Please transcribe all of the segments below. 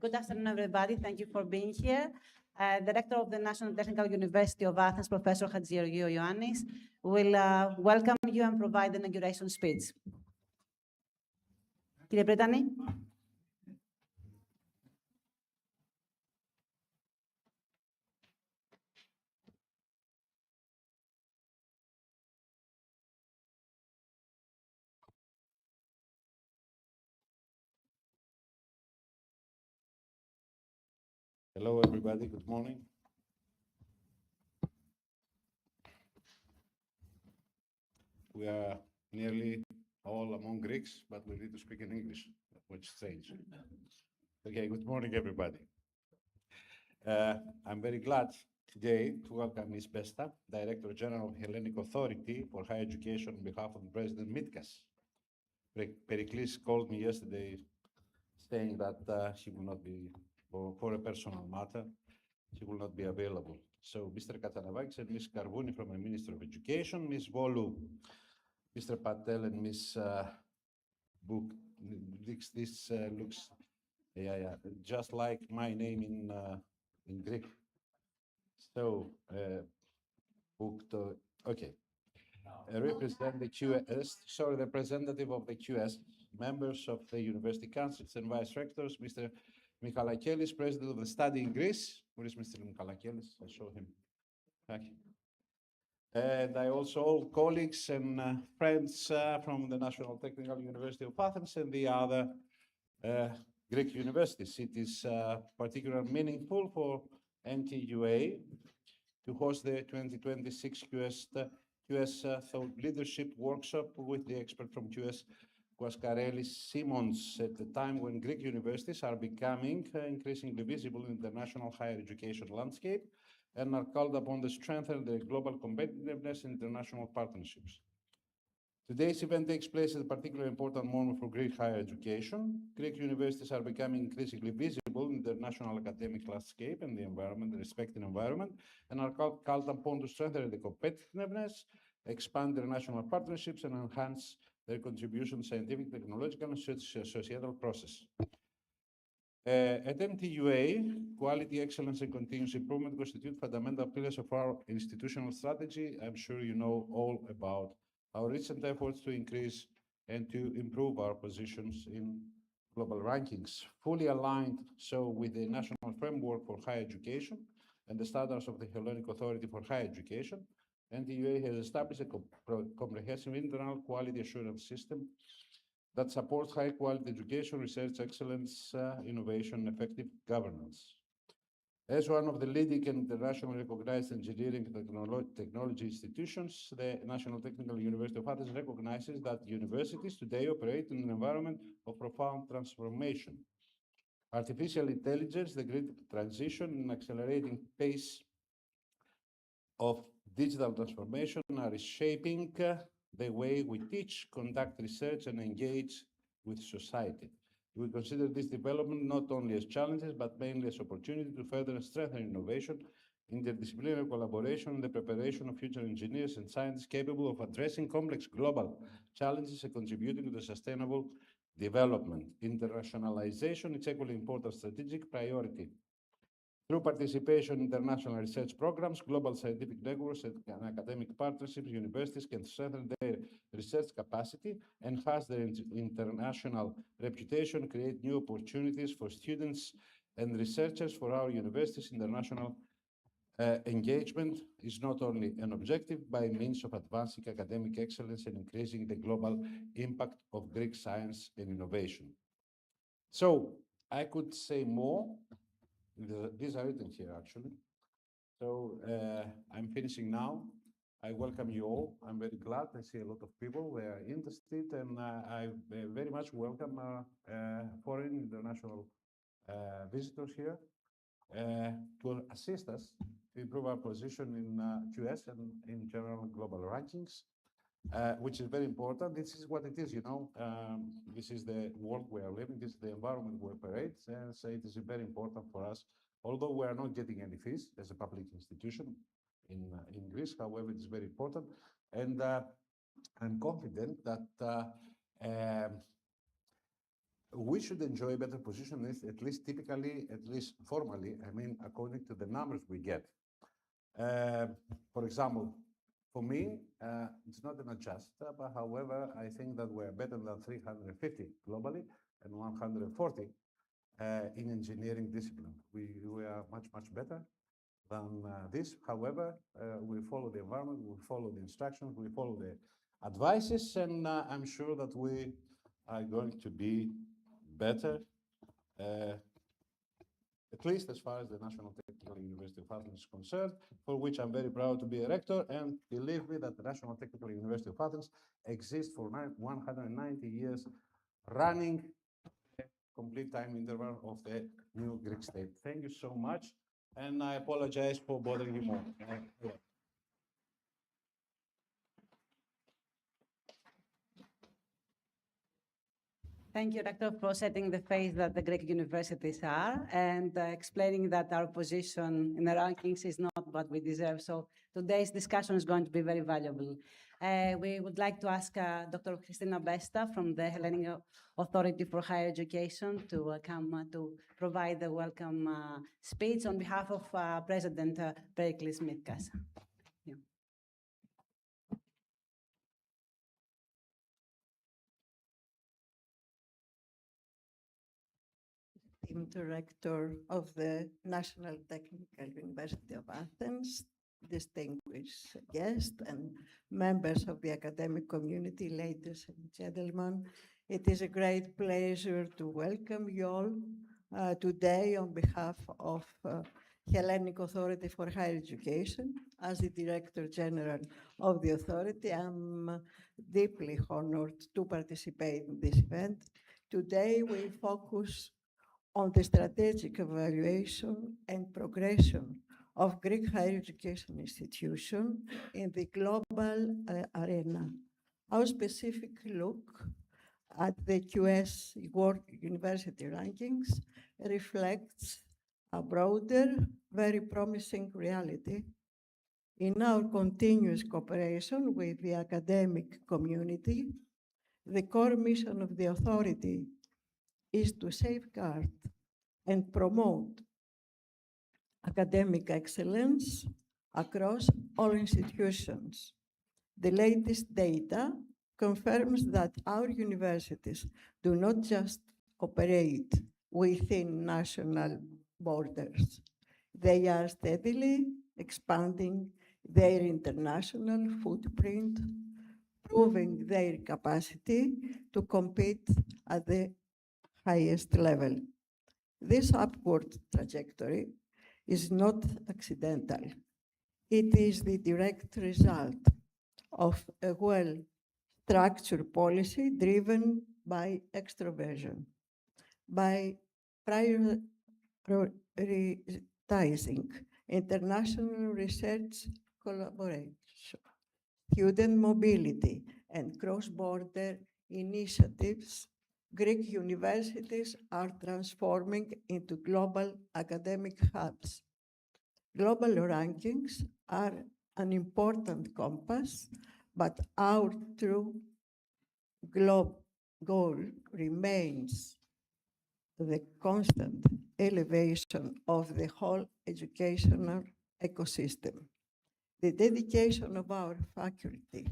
Good afternoon, everybody. Thank you for being here. Director of the National Technical University of Athens, Professor Hadjigeorgiou Ioannis, will welcome you and provide the inauguration speech. Κύριε Πρετανή. Hello, everybody. Good morning. We are nearly all among Greeks, but we need to speak in English, which is strange. Okay, good morning, everybody. I'm very glad today to welcome Ms. Besta, Director General of Hellenic Authority for Higher Education on behalf of President Mitkas. Periklis called me yesterday saying that she will not be, for a personal matter, she will not be available. So Mr. Katsanavakis and Ms. Karvouni from the Ministry of Education, Ms. Volu, Mr. Patel and Ms. Book. This looks just like my name in Greek. So, booked, okay. Represent the QS, sorry, representative of the QS, members of the University Councils and Vice Rectors, Mr. Michalakelis, President of the Study in Greece. Where is Mr. Michalakelis? I saw him. Thank you. And I also all colleagues and friends from the National Technical University of Athens and the other Greek universities. It is particularly meaningful for NTUA to host the 2026 QS Thought Leadership Workshop with the expert from QS, Guascarelis Simons, at the time when Greek universities are becoming increasingly visible in the national higher education landscape and are called upon to strengthen their global competitiveness in international partnerships. Today's event takes place at a particularly important moment for Greek higher education. Greek universities are becoming increasingly visible in the national academic landscape and the environment, the respective environment, and are called upon to strengthen their competitiveness, expand their national partnerships, and enhance their contribution to scientific, technological, and societal process. At NTUA, quality, excellence, and continuous improvement constitute fundamental pillars of our institutional strategy. I'm sure you know all about our recent efforts to increase and to improve our positions in global rankings, fully aligned so with the National Framework for Higher Education and the standards of the Hellenic Authority for Higher Education. NTUA has established a comprehensive internal quality assurance system that supports high-quality education, research excellence, innovation, and effective governance. As one of the leading and internationally recognized engineering technology institutions, the National Technical University of Athens recognizes that universities today operate in an environment of profound transformation. Artificial intelligence, the great transition, and accelerating pace of digital transformation are reshaping the way we teach, conduct research, and engage with society. We consider this development not only as challenges, but mainly as opportunity to further strengthen innovation, interdisciplinary collaboration, and the preparation of future engineers and scientists capable of addressing complex global challenges and contributing to the sustainable development. Internationalization is equally important strategic priority. Through participation in international research programs, global scientific networks, and academic partnerships, universities can strengthen their research capacity, enhance their international reputation, create new opportunities for students and researchers. For our universities, international engagement is not only an objective by means of advancing academic excellence and increasing the global impact of Greek science and innovation. So I could say more. These are written here, actually. So I'm finishing now. I welcome you all. I'm very glad. I see a lot of people who are interested, and I very much welcome foreign international visitors here. to assist us to improve our position in QS and in general global rankings, which is very important. This is what it is, this is the world we are living, this is the environment we operate, and so it is very important for us, although we are not getting any fees as a public institution in Greece, however, it is very important. And I'm confident that we should enjoy a better position, at least typically, at least formally, I mean, according to the numbers we get. For example, for me, it's not an adjust, but however, I think that we're better than 350 globally and 140 in engineering discipline. We are much, much better than this. However, we follow the environment, we follow the instructions, we follow the advices, and I'm sure that we are going to be better, at least as far as the National Technical University of Athens is concerned, for which I'm very proud to be a rector, and believe me that the National Technical University of Athens exists for 190 years, running a complete time interval of the new Greek state. Thank you so much, and I apologize for bothering you more. Thank you, Rector, for setting the phase that the Greek universities are and explaining that our position in the rankings is not what we deserve. So today's discussion is going to be very valuable. We would like to ask Dr. Christina Besta from the Hellenic Authority for Higher Education to come to provide the welcome speech on behalf of President Periklis Mitkas. Director of the National Technical University of Athens, distinguished guests and members of the academic community, ladies and gentlemen. It is a great pleasure to welcome you all today on behalf of Hellenic Authority for Higher Education. As the Director General of the Authority, I'm deeply honored to participate in this event. Today, we focus on the strategic evaluation and progression of Greek higher education institutions in the global arena. Our specific look at the QS World University Rankings reflects a broader, very promising reality. In our continuous cooperation with the academic community, the core mission of the authority is to safeguard and promote academic excellence across all institutions. The latest data confirms that our universities do not just operate within national borders. They are steadily expanding their international footprint, proving their capacity to compete at the highest level. This upward trajectory is not accidental. It is the direct result of a well-structured policy driven by extroversion, by prioritizing international research collaboration, student mobility, and cross-border initiatives. Greek universities are transforming into global academic hubs. Global rankings are an important compass, but our true goal remains the constant elevation of the whole educational ecosystem. The dedication of our faculty,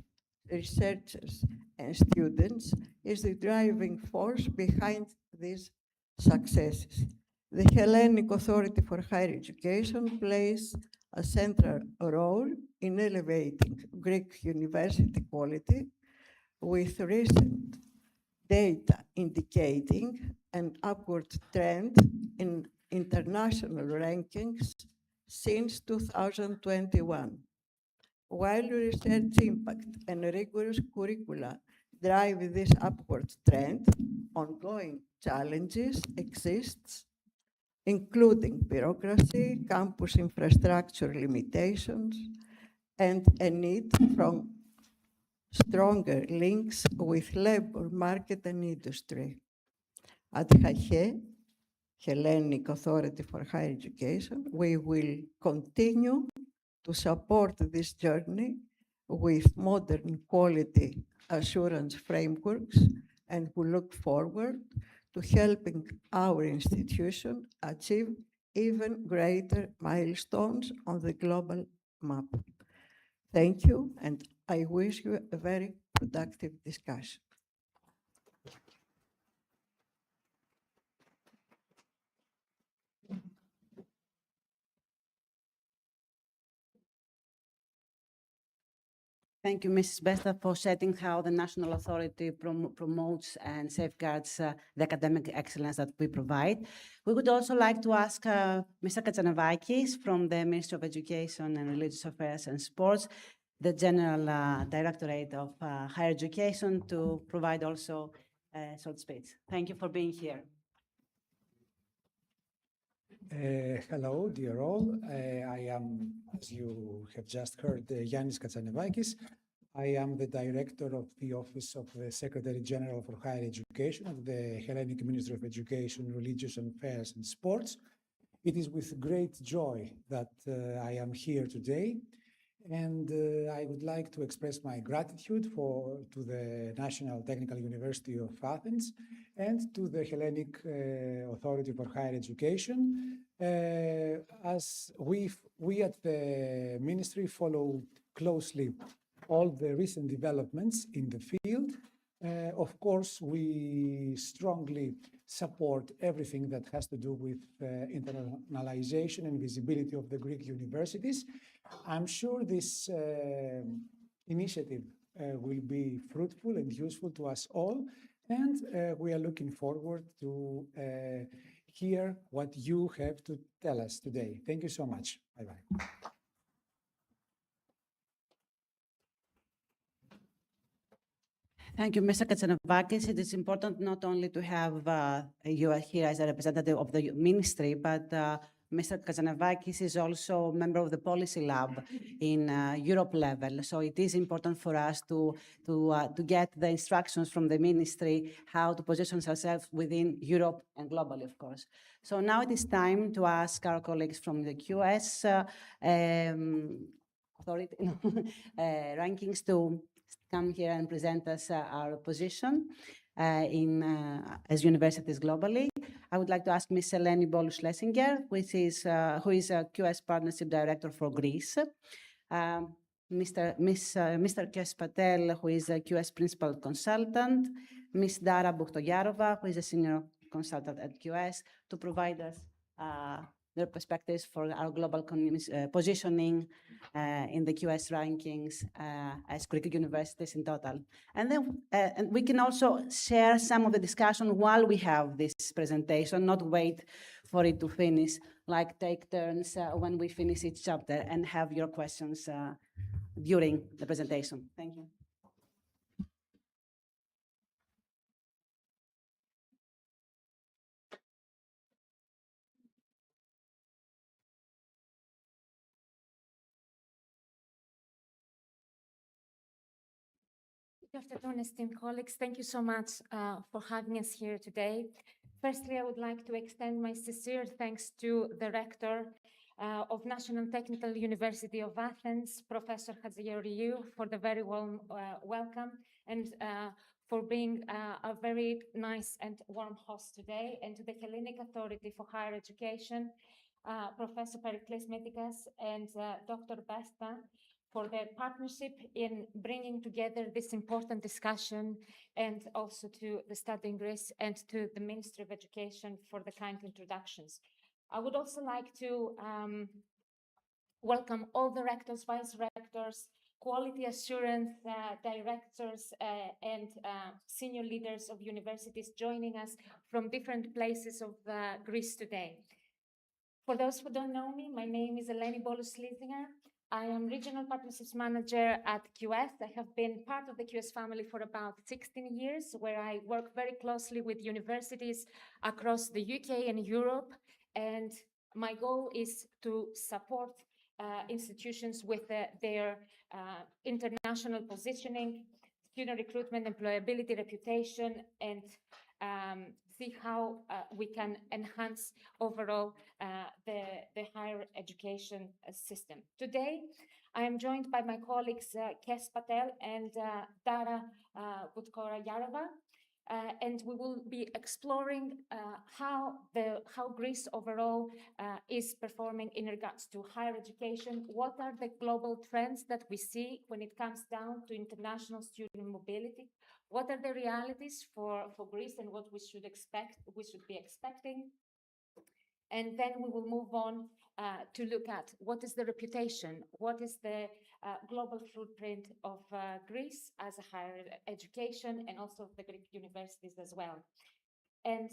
researchers, and students is the driving force behind these successes. The Hellenic Authority for Higher Education plays a central role in elevating Greek university quality, with recent data indicating an upward trend in international rankings since 2021. While research impact and rigorous curricula drive this upward trend, ongoing challenges exist. including bureaucracy, campus infrastructure limitations, and a need for stronger links with labor market and industry. At HAHE, Hellenic Authority for Higher Education, we will continue to support this journey with modern quality assurance frameworks, and we look forward to helping our institution achieve even greater milestones on the global map. Thank you, and I wish you a very productive discussion. Thank you, Mrs. Besta, for setting how the National Authority promotes and safeguards the academic excellence that we provide. We would also like to ask Mr. Katsanavakis from the Ministry of Education and Religious Affairs and Sports, the General Directorate of Higher Education, to provide also a short speech. Thank you for being here. Hello, dear all. I am, as you have just heard, Yannis Katsanavakis. I am the Director of the Office of the Secretary General for Higher Education of the Hellenic Ministry of Education, Religious Affairs and Sports. It is with great joy that I am here today, and I would like to express my gratitude to the National Technical University of Athens and to the Hellenic Authority for Higher Education, as we at the Ministry follow closely all the recent developments in the field. Of course, we strongly support everything that has to do with internationalization and visibility of the Greek universities. I'm sure this initiative will be fruitful and useful to us all, and we are looking forward to hear what you have to tell us today. Thank you so much. Bye-bye. Thank you, Mr. Katsanavakis. It is important not only to have you here as a representative of the ministry, but Mr. Katsanavakis is also a member of the policy lab in Europe level. So it is important for us to get the instructions from the ministry how to position ourselves within Europe and globally, of course. So now it is time to ask our colleagues from the QS authority rankings to come here and present us our position as universities globally. I would like to ask Ms. Eleni Bolus-Schlesinger, who is a QS Partnership Director for Greece. Mr. Kes Patel, who is a QS Principal Consultant. Ms. Dara Bukhtoyarova, who is a Senior Consultant at QS, to provide us their perspectives for our global positioning in the QS rankings as Greek universities in total. And then and we can also share some of the discussion while we have this presentation, not wait for it to finish, like take turns when we finish each chapter and have your questions during the presentation. Thank you. Good afternoon, esteemed colleagues. Thank you so much for having us here today. Firstly, I would like to extend my sincere thanks to the Rector of National Technical University of Athens, Professor Hatzigeorgiou, for the very warm welcome and for being a very nice and warm host today, and to the Hellenic Authority for Higher Education, Professor Periklis Mitikas and Dr. Besta, for their partnership in bringing together this important discussion, and also to the Study in Greece and to the Ministry of Education for the kind introductions. I would also like to welcome all the rectors, vice rectors, quality assurance directors, and senior leaders of universities joining us from different places of Greece today. For those who don't know me, my name is Eleni Bolus-Schlesinger. I am Regional Partnerships Manager at QS. I have been part of the QS family for about 16 years, where I work very closely with universities across the UK and Europe, And my goal is to support institutions with their international positioning, student recruitment, employability, reputation, and see how we can enhance overall the higher education system. Today, I am joined by my colleagues Kes Patel and Dara Butkora-Yarova, and we will be exploring how Greece overall is performing in regards to higher education. What are the global trends that we see when it comes down to international student mobility? What are the realities for Greece and what we should be expecting? And then we will move on to look at what is the reputation, what is the global footprint of Greece as a higher education, and also the Greek universities as well. And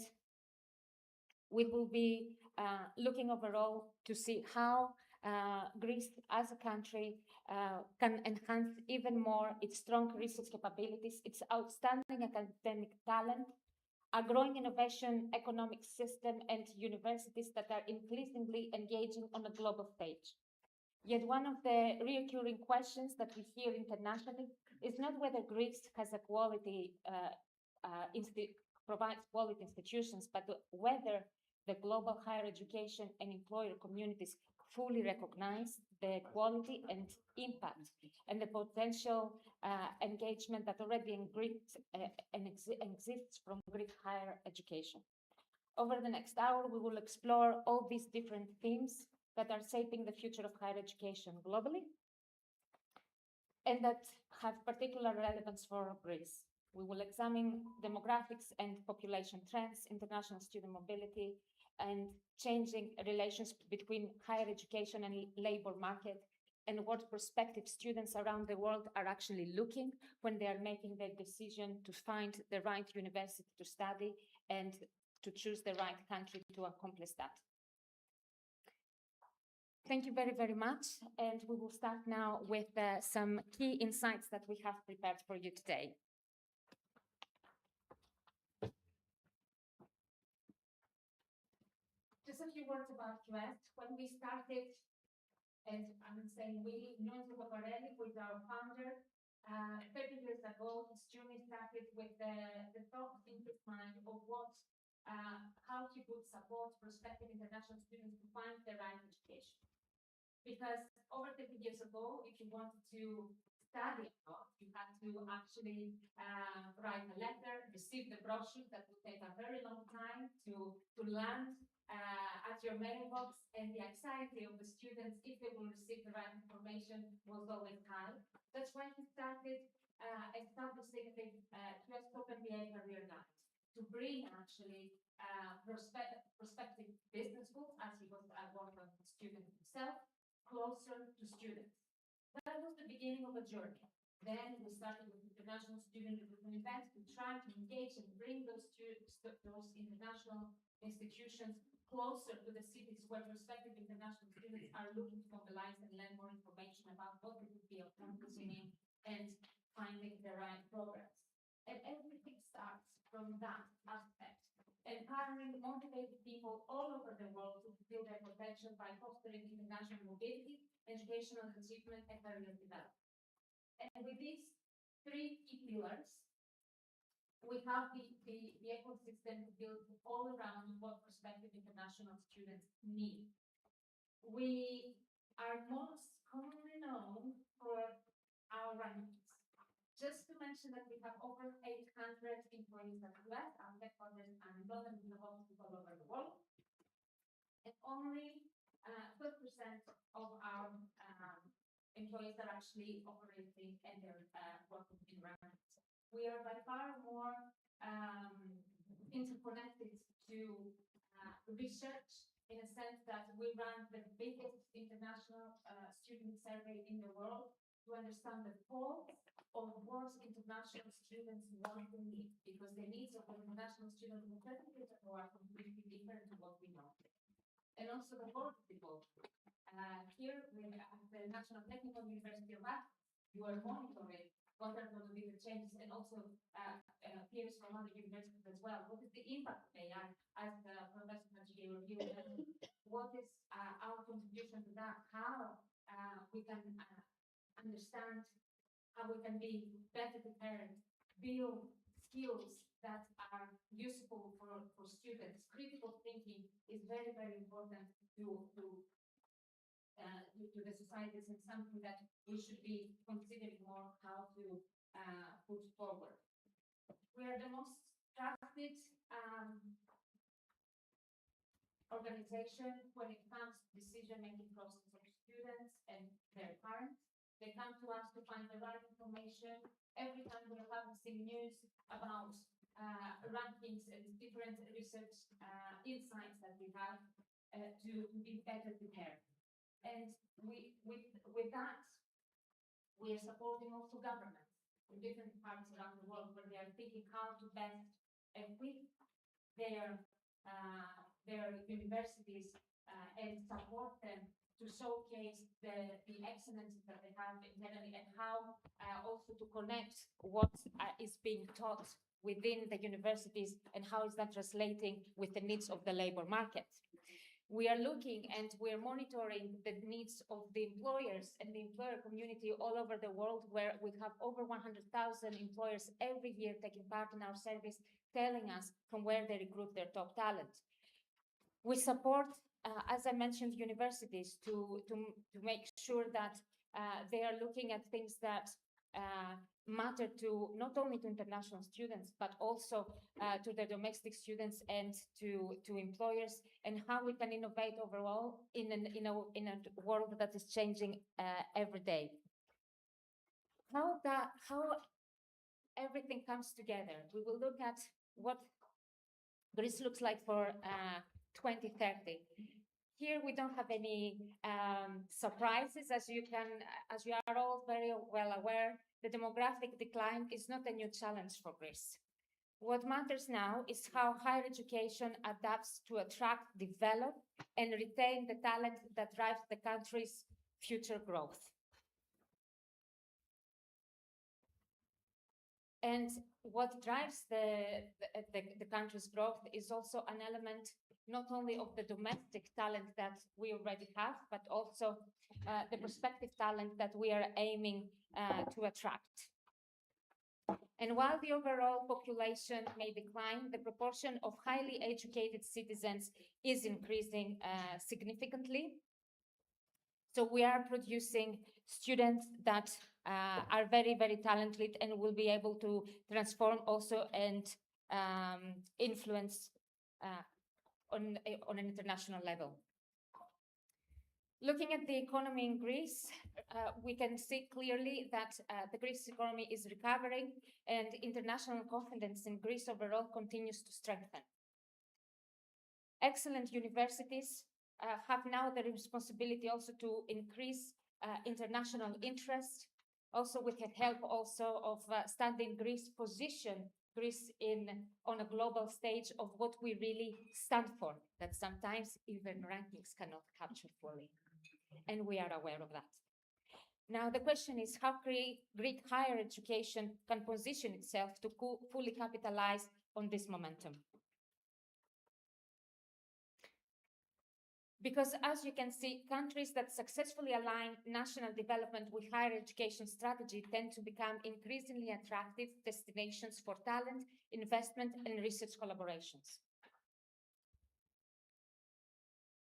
we will be looking overall to see how Greece as a country can enhance even more its strong research capabilities, its outstanding academic talent, a growing innovation economic system, and universities that are increasingly engaging on a global stage. Yet one of the recurring questions that we hear internationally is not whether Greece has a provides quality institutions, but whether the global higher education and employer communities fully recognize the quality and impact and the potential engagement that already exists from Greek higher education. Over the next hour, we will explore all these different themes that are shaping the future of higher education globally and that have particular relevance for Greece. We will examine demographics and population trends, international student mobility, and changing relations between higher education and labor market, and what prospective students around the world are actually looking when they are making their decision to find the right university to study and to choose the right country to accomplish that. Thank you very, very much. And we will start now with some key insights that we have prepared for you today. Just a few words about QS. When we started, and I'm saying we, Nunzio Paparelli, who is our founder, 30 years ago, his journey started with the thought in his mind of how he would support prospective international students to find the right education. Because over 30 years ago, if you wanted to study abroad, you had to actually write a letter, receive the brochure that would take a very long time to land at your mailbox, and the anxiety of the students, if they will receive the right information, was always high. That's when he started establishing the QS MBA career guide to bring actually prospective business schools, as he was one of the students himself, closer to students. That was the beginning of a journey. Then we started with international student recruitment events to try to engage and bring those international institutions closer to the cities where prospective international students are looking to mobilize and learn more information about what they would be accomplishing in and finding the right progress. And everything starts from that aspect. Empowering motivated people all over the world to fulfill their potential by fostering international mobility, educational achievement, and career development. And with these three key pillars, we have the ecosystem built all around what prospective international students need. We are most commonly known for our rankings. Just to mention that we have over 800 employees at QS, our headquarters are in London, we have offices all over the world. And only 12% of our employees are actually operating and they're working in rankings. We are by far more interconnected to research in a sense that we run the biggest international student survey in the world to understand the pulse of what international students want to need, because the needs of international students in 30 years ago are completely different to what we know. And also the work people. Here we at the National Technical University of Athens, you are monitoring what are going to be the changes and also peers from other universities as well. What is the impact of AI, as Professor Hajji reviewed? What is our contribution to that? How we can understand how we can be better prepared, build skills that are useful for students. Critical thinking is very, very important to the societies, and something that we should be considering more how to put forward. We are the most trusted organization when it comes to decision-making process of students and their parents. They come to us to find the right information. Every time we're publishing news about rankings and different research insights that we have to be better prepared. And with that, we are supporting also governments in different parts around the world where they are thinking how to best equip their universities and support them to showcase the excellences that they have internally, and how also to connect what is being taught within the universities and how is that translating with the needs of the labor market. We are looking and we're monitoring the needs of the employers and the employer community all over the world, where we have over 100,000 employers every year taking part in our service, telling us from where they recruit their top talent. We support, as I mentioned, universities to make sure that they are looking at things that matter to not only to international students, but also to the domestic students and to employers, and how we can innovate overall in a world that is changing every day. How everything comes together. We will look at what Greece looks like for 2030. Here we don't have any surprises, as you are all very well aware. The demographic decline is not a new challenge for Greece. What matters now is how higher education adapts to attract, develop, and retain the talent that drives the country's future growth. And what drives the country's growth is also an element not only of the domestic talent that we already have, but also the prospective talent that we are aiming to attract. And while the overall population may decline, the proportion of highly educated citizens is increasing significantly. So we are producing students that are very, very talented and will be able to transform also and influence on an international level. Looking at the economy in Greece, we can see clearly that the Greece economy is recovering, and international confidence in Greece overall continues to strengthen. Excellent universities have now the responsibility also to increase international interest, also with the help also of standing Greece position Greece on a global stage of what we really stand for, that sometimes even rankings cannot capture fully. And we are aware of that. Now, the question is how Greek higher education can position itself to fully capitalize on this momentum. Because as you can see, countries that successfully align national development with higher education strategy tend to become increasingly attractive destinations for talent, investment, and research collaborations.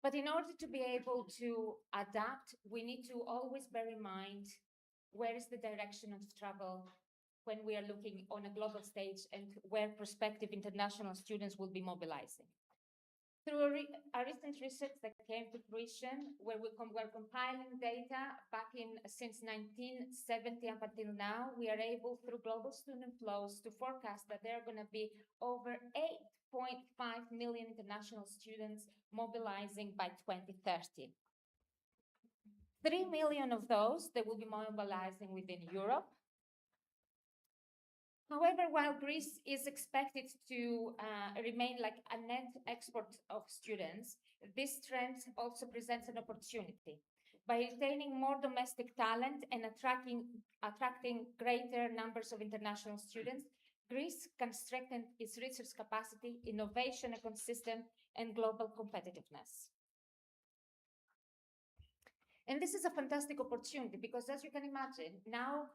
But in order to be able to adapt, we need to always bear in mind where is the direction of travel when we are looking on a global stage and where prospective international students will be mobilizing. Through a recent research that came to fruition, where we're compiling data back since 1970 up until now, we are able, through global student flows, to forecast that there are going to be over 8.5 million international students mobilizing by 2030. 3 million of those, they will be mobilizing within Europe. However, while Greece is expected to remain like a net export of students, this trend also presents an opportunity. By retaining more domestic talent and attracting greater numbers of international students, Greece can strengthen its research capacity, innovation ecosystem, and global competitiveness. And this is a fantastic opportunity because, as you can imagine, now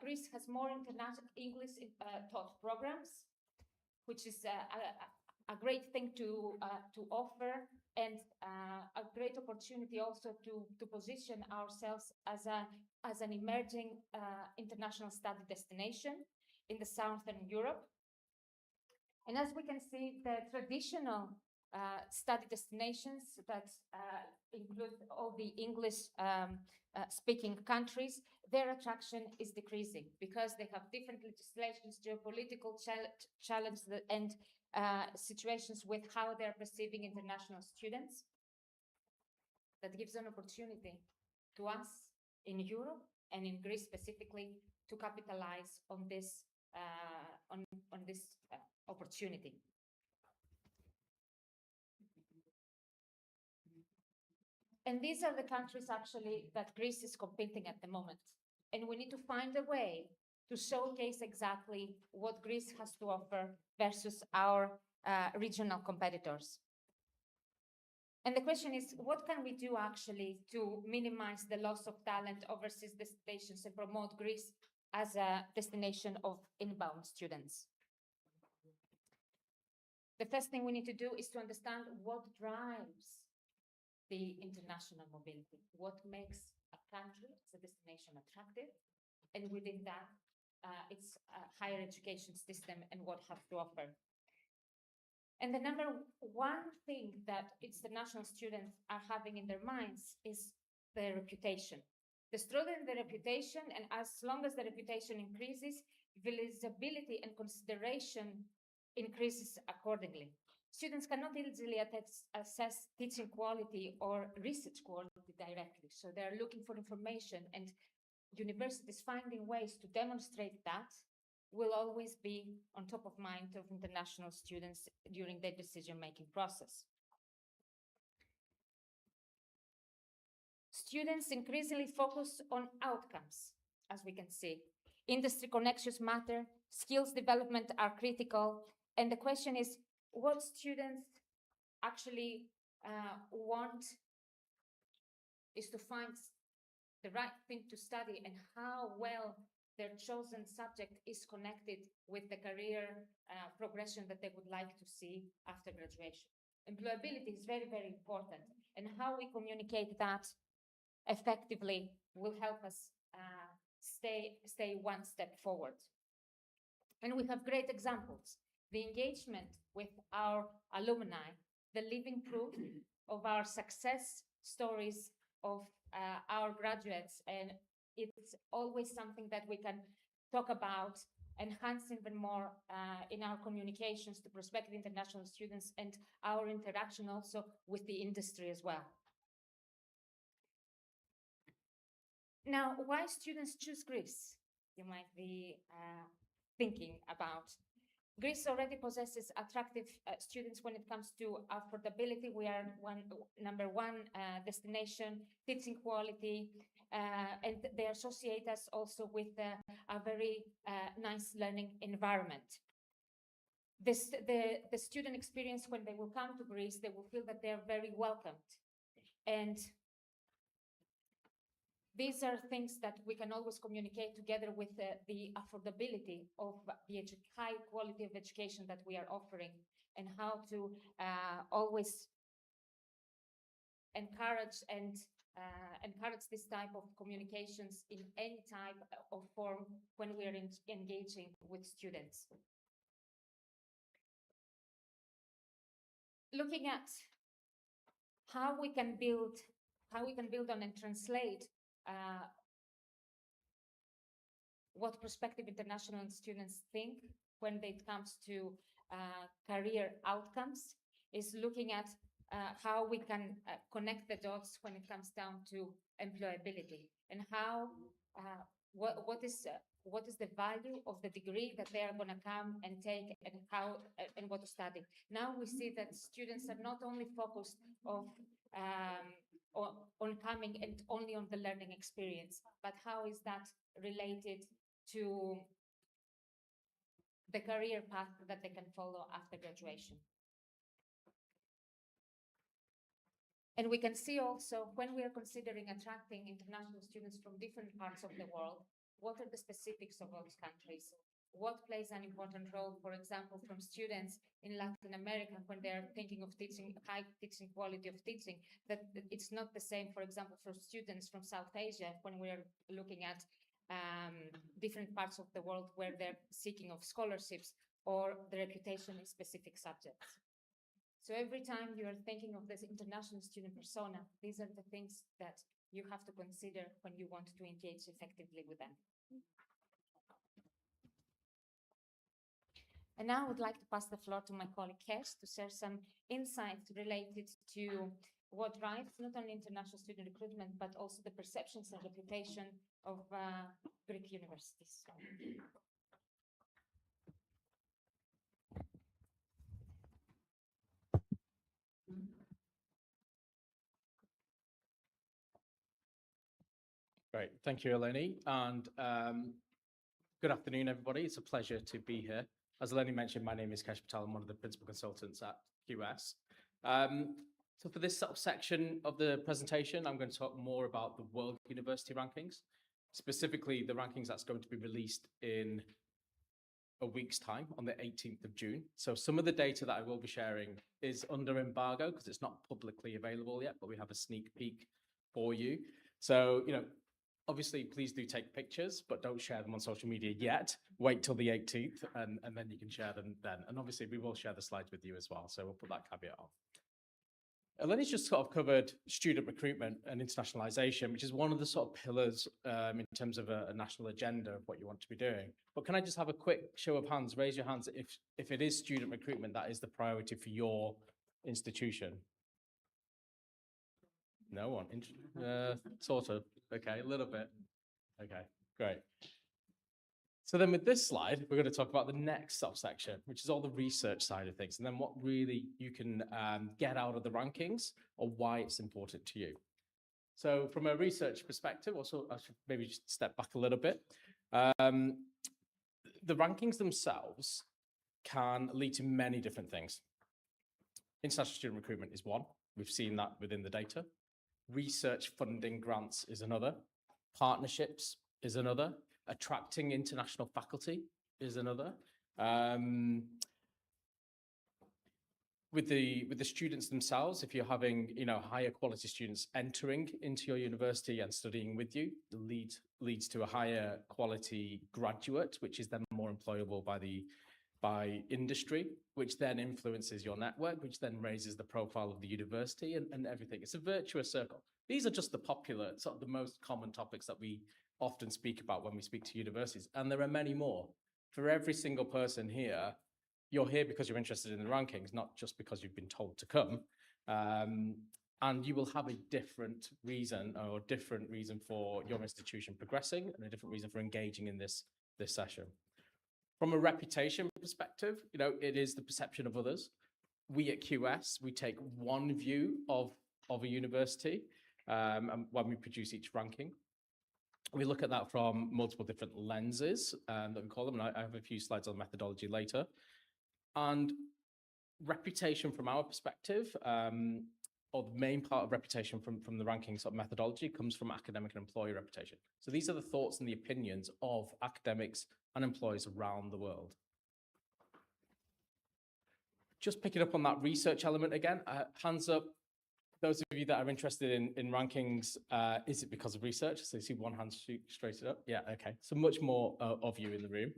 Greece has more international English taught programs, which is a great thing to offer, and a great opportunity also to position ourselves as an emerging international study destination in the Southern Europe. And as we can see, the traditional study destinations that include all the English speaking countries, their attraction is decreasing because they have different legislations, geopolitical challenges, and situations with how they're perceiving international students. That gives an opportunity to us in Europe and in Greece specifically to capitalize on this opportunity. And these are the countries actually that Greece is competing at the moment. And we need to find a way to showcase exactly what Greece has to offer versus our regional competitors. And the question is, what can we do actually to minimize the loss of talent overseas destinations and promote Greece as a destination of inbound students? The first thing we need to do is to understand what drives the international mobility, what makes a country as a destination attractive, and within that, its higher education system and what has to offer. And the number one thing that international students are having in their minds is their reputation. The stronger the reputation, and as long as the reputation increases, visibility and consideration increases accordingly. Students cannot easily assess teaching quality or research quality directly. So they're looking for information, and universities finding ways to demonstrate that will always be on top of mind of international students during their decision-making process. Students increasingly focus on outcomes, as we can see. Industry connections matter, skills development are critical, and the question is, what students actually want is to find the right thing to study and how well their chosen subject is connected with the career progression that they would like to see after graduation. Employability is very, very important, and how we communicate that effectively will help us stay one step forward. And we have great examples. The engagement with our alumni, the living proof of our success stories of our graduates, and it's always something that we can talk about, enhance even more in our communications to prospective international students and our interaction also with the industry as well. Now, why students choose Greece? You might be thinking about. Greece already possesses attractive students when it comes to affordability. We are number one destination, teaching quality, and they associate us also with a very nice learning environment. The student experience, when they will come to Greece, they will feel that they're very welcomed. And these are things that we can always communicate together with the affordability of the high quality of education that we are offering, and how to always encourage this type of communications in any type of form when we are engaging with students. Looking at how we can build on and translate what prospective international students think when it comes to career outcomes is looking at how we can connect the dots when it comes down to employability, and how what is the value of the degree that they are going to come and take, and how and what to study. Now we see that students are not only focused on coming and only on the learning experience, but how is that related to the career path that they can follow after graduation. And we can see also, when we are considering attracting international students from different parts of the world, what are the specifics of those countries? What plays an important role, for example, from students in Latin America when they're thinking of teaching, high teaching quality of teaching, that it's not the same, for example, for students from South Asia when we're looking at different parts of the world where they're seeking of scholarships or the reputation in specific subjects. So every time you are thinking of this international student persona, these are the things that you have to consider when you want to engage effectively with them. And now I would like to pass the floor to my colleague Kesh to share some insights related to what drives not only international student recruitment, but also the perceptions and reputation of Greek universities. Great. Thank you, Eleni. And good afternoon, everybody. It's a pleasure to be here. As Eleni mentioned, my name is Kesh Patel. I'm one of the principal consultants at QS. So for this sort of section of the presentation, I'm going to talk more about the World University Rankings, specifically the rankings that's going to be released in a week's time on the 18th of June. So some of the data that I will be sharing is under embargo because it's not publicly available yet, but we have a sneak peek for you. So, obviously, please do take pictures, but don't share them on social media yet. Wait till the 18th, and then you can share them then. And obviously, we will share the slides with you as well, so we'll put that caveat on. Eleni's just sort of covered student recruitment and internationalization, which is one of the sort of pillars in terms of a national agenda of what you want to be doing. But can I just have a quick show of hands? Raise your hands if it is student recruitment that is the priority for your institution. No one? Sort of. Okay, a little bit. Okay, great. So then with this slide, we're going to talk about the next subsection, which is all the research side of things, and then what really you can get out of the rankings or why it's important to you. So from a research perspective, also I should maybe just step back a little bit. The rankings themselves can lead to many different things. International student recruitment is one. We've seen that within the data. Research funding grants is another. Partnerships is another. Attracting international faculty is another. With the students themselves, if you're having higher quality students entering into your university and studying with you, leads to a higher quality graduate, which is then more employable by industry, which then influences your network, which then raises the profile of the university and everything. It's a virtuous circle. These are just the popular, sort of the most common topics that we often speak about when we speak to universities. And there are many more. For every single person here, you're here because you're interested in the rankings, not just because you've been told to come. And you will have a different reason for your institution progressing and a different reason for engaging in this session. From a reputation perspective, it is the perception of others. We at QS, we take one view of a university when we produce each ranking. We look at that from multiple different lenses that we call them, and I have a few slides on methodology later. And reputation from our perspective, or the main part of reputation from the rankings of methodology comes from academic and employee reputation. So these are the thoughts and the opinions of academics and employees around the world. Just picking up on that research element again, hands up, those of you that are interested in rankings, is it because of research? So you see one hand straight up. Yeah, okay. So much more of you in the room.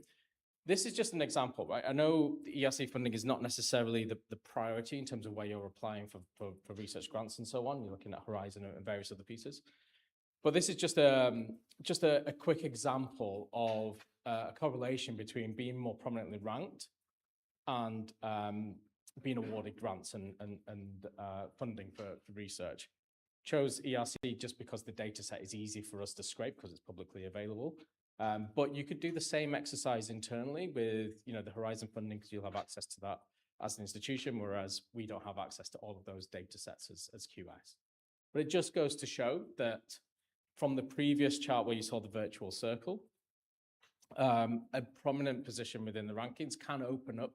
This is just an example, right? I know the ERC funding is not necessarily the priority in terms of where you're applying for research grants and so on. You're looking at Horizon and various other pieces. But this is just a quick example of a correlation between being more prominently ranked and being awarded grants and funding for research. Chose ERC just because the data set is easy for us to scrape because it's publicly available. But you could do the same exercise internally with the Horizon funding because you'll have access to that as an institution, whereas we don't have access to all of those data sets as QS. But it just goes to show that from the previous chart where you saw the virtual circle, a prominent position within the rankings can open up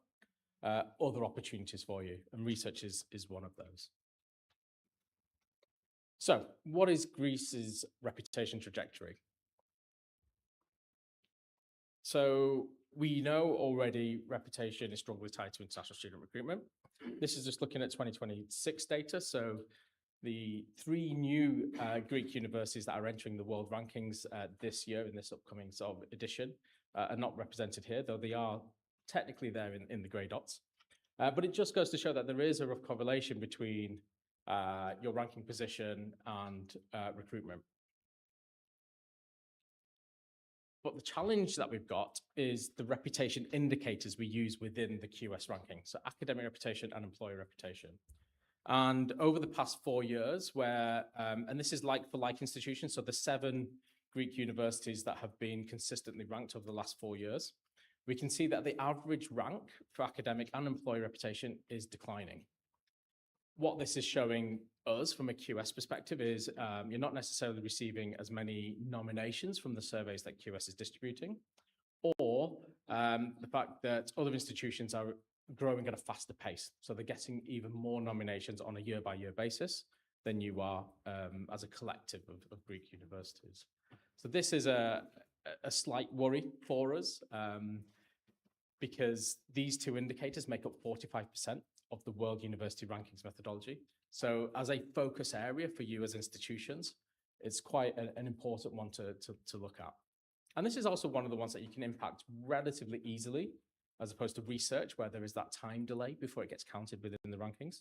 other opportunities for you, and research is one of those. So, what is Greece's reputation trajectory? So, we know already reputation is strongly tied to international student recruitment. This is just looking at 2026 data. So, the 3 new Greek universities that are entering the world rankings this year in this upcoming sort of edition are not represented here, though they are technically there in the grey dots. But it just goes to show that there is a rough correlation between your ranking position and recruitment. But the challenge that we've got is the reputation indicators we use within the QS ranking, so academic reputation and employer reputation. And over the past 4 years, and this is like for like institutions, so the 7 Greek universities that have been consistently ranked over the last 4 years, we can see that the average rank for academic and employer reputation is declining. What this is showing us from a QS perspective is you're not necessarily receiving as many nominations from the surveys that QS is distributing, or the fact that other institutions are growing at a faster pace. So they're getting even more nominations on a year-by-year basis than you are as a collective of Greek universities. So this is a slight worry for us because these 2 indicators make up 45% of the World University Rankings methodology. So as a focus area for you as institutions, it's quite an important one to look at. And this is also one of the ones that you can impact relatively easily, as opposed to research, where there is that time delay before it gets counted within the rankings.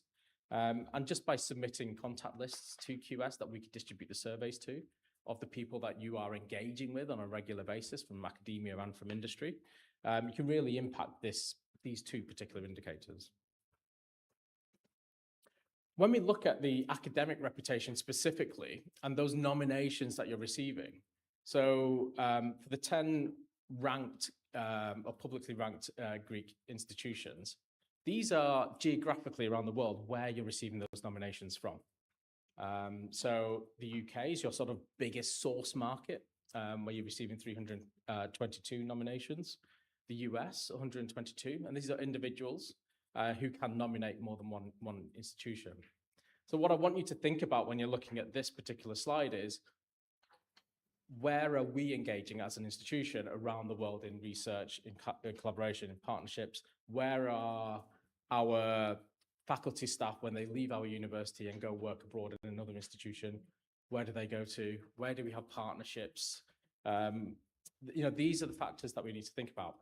And just by submitting contact lists to QS that we could distribute the surveys to, of the people that you are engaging with on a regular basis from academia and from industry, you can really impact these 2 particular indicators. When we look at the academic reputation specifically, and those nominations that you're receiving, so for the 10 ranked or publicly ranked Greek institutions, these are geographically around the world where you're receiving those nominations from. So the UK is your sort of biggest source market, where you're receiving 322 nominations. The US, 122, and these are individuals who can nominate more than one institution. So what I want you to think about when you're looking at this particular slide is, where are we engaging as an institution around the world in research, in collaboration, in partnerships? Where are our faculty staff when they leave our university and go work abroad in another institution? Where do they go to? Where do we have partnerships? These are the factors that we need to think about.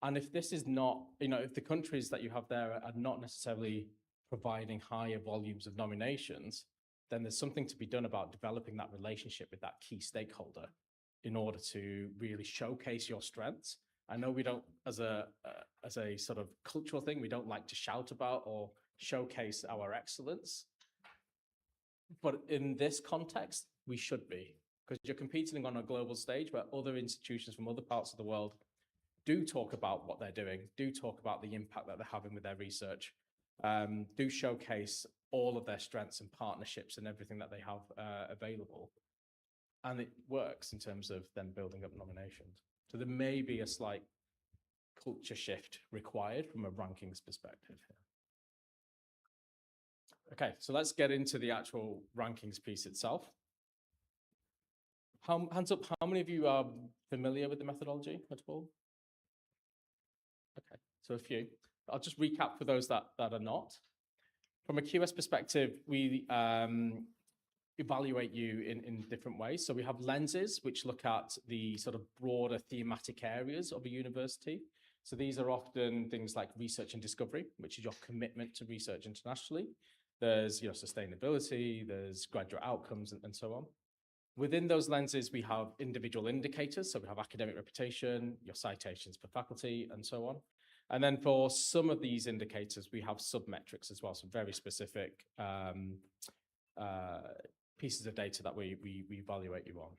And if this is not, if the countries that you have there are not necessarily providing higher volumes of nominations, then there's something to be done about developing that relationship with that key stakeholder in order to really showcase your strengths. I know we don't, as a sort of cultural thing, we don't like to shout about or showcase our excellence. But in this context, we should be, because you're competing on a global stage where other institutions from other parts of the world do talk about what they're doing, do talk about the impact that they're having with their research, do showcase all of their strengths and partnerships and everything that they have available. And it works in terms of them building up nominations. So there may be a slight culture shift required from a rankings perspective here. Okay, so let's get into the actual rankings piece itself. Hands up, how many of you are familiar with the methodology at all? Okay, so a few. I'll just recap for those that are not. From a QS perspective, we evaluate you in different ways. So we have lenses, which look at the sort of broader thematic areas of a university. So these are often things like research and discovery, which is your commitment to research internationally. There's sustainability, there's graduate outcomes, and so on. Within those lenses, we have individual indicators. So we have academic reputation, your citations per faculty, and so on. And then for some of these indicators, we have sub-metrics as well, some very specific pieces of data that we evaluate you on.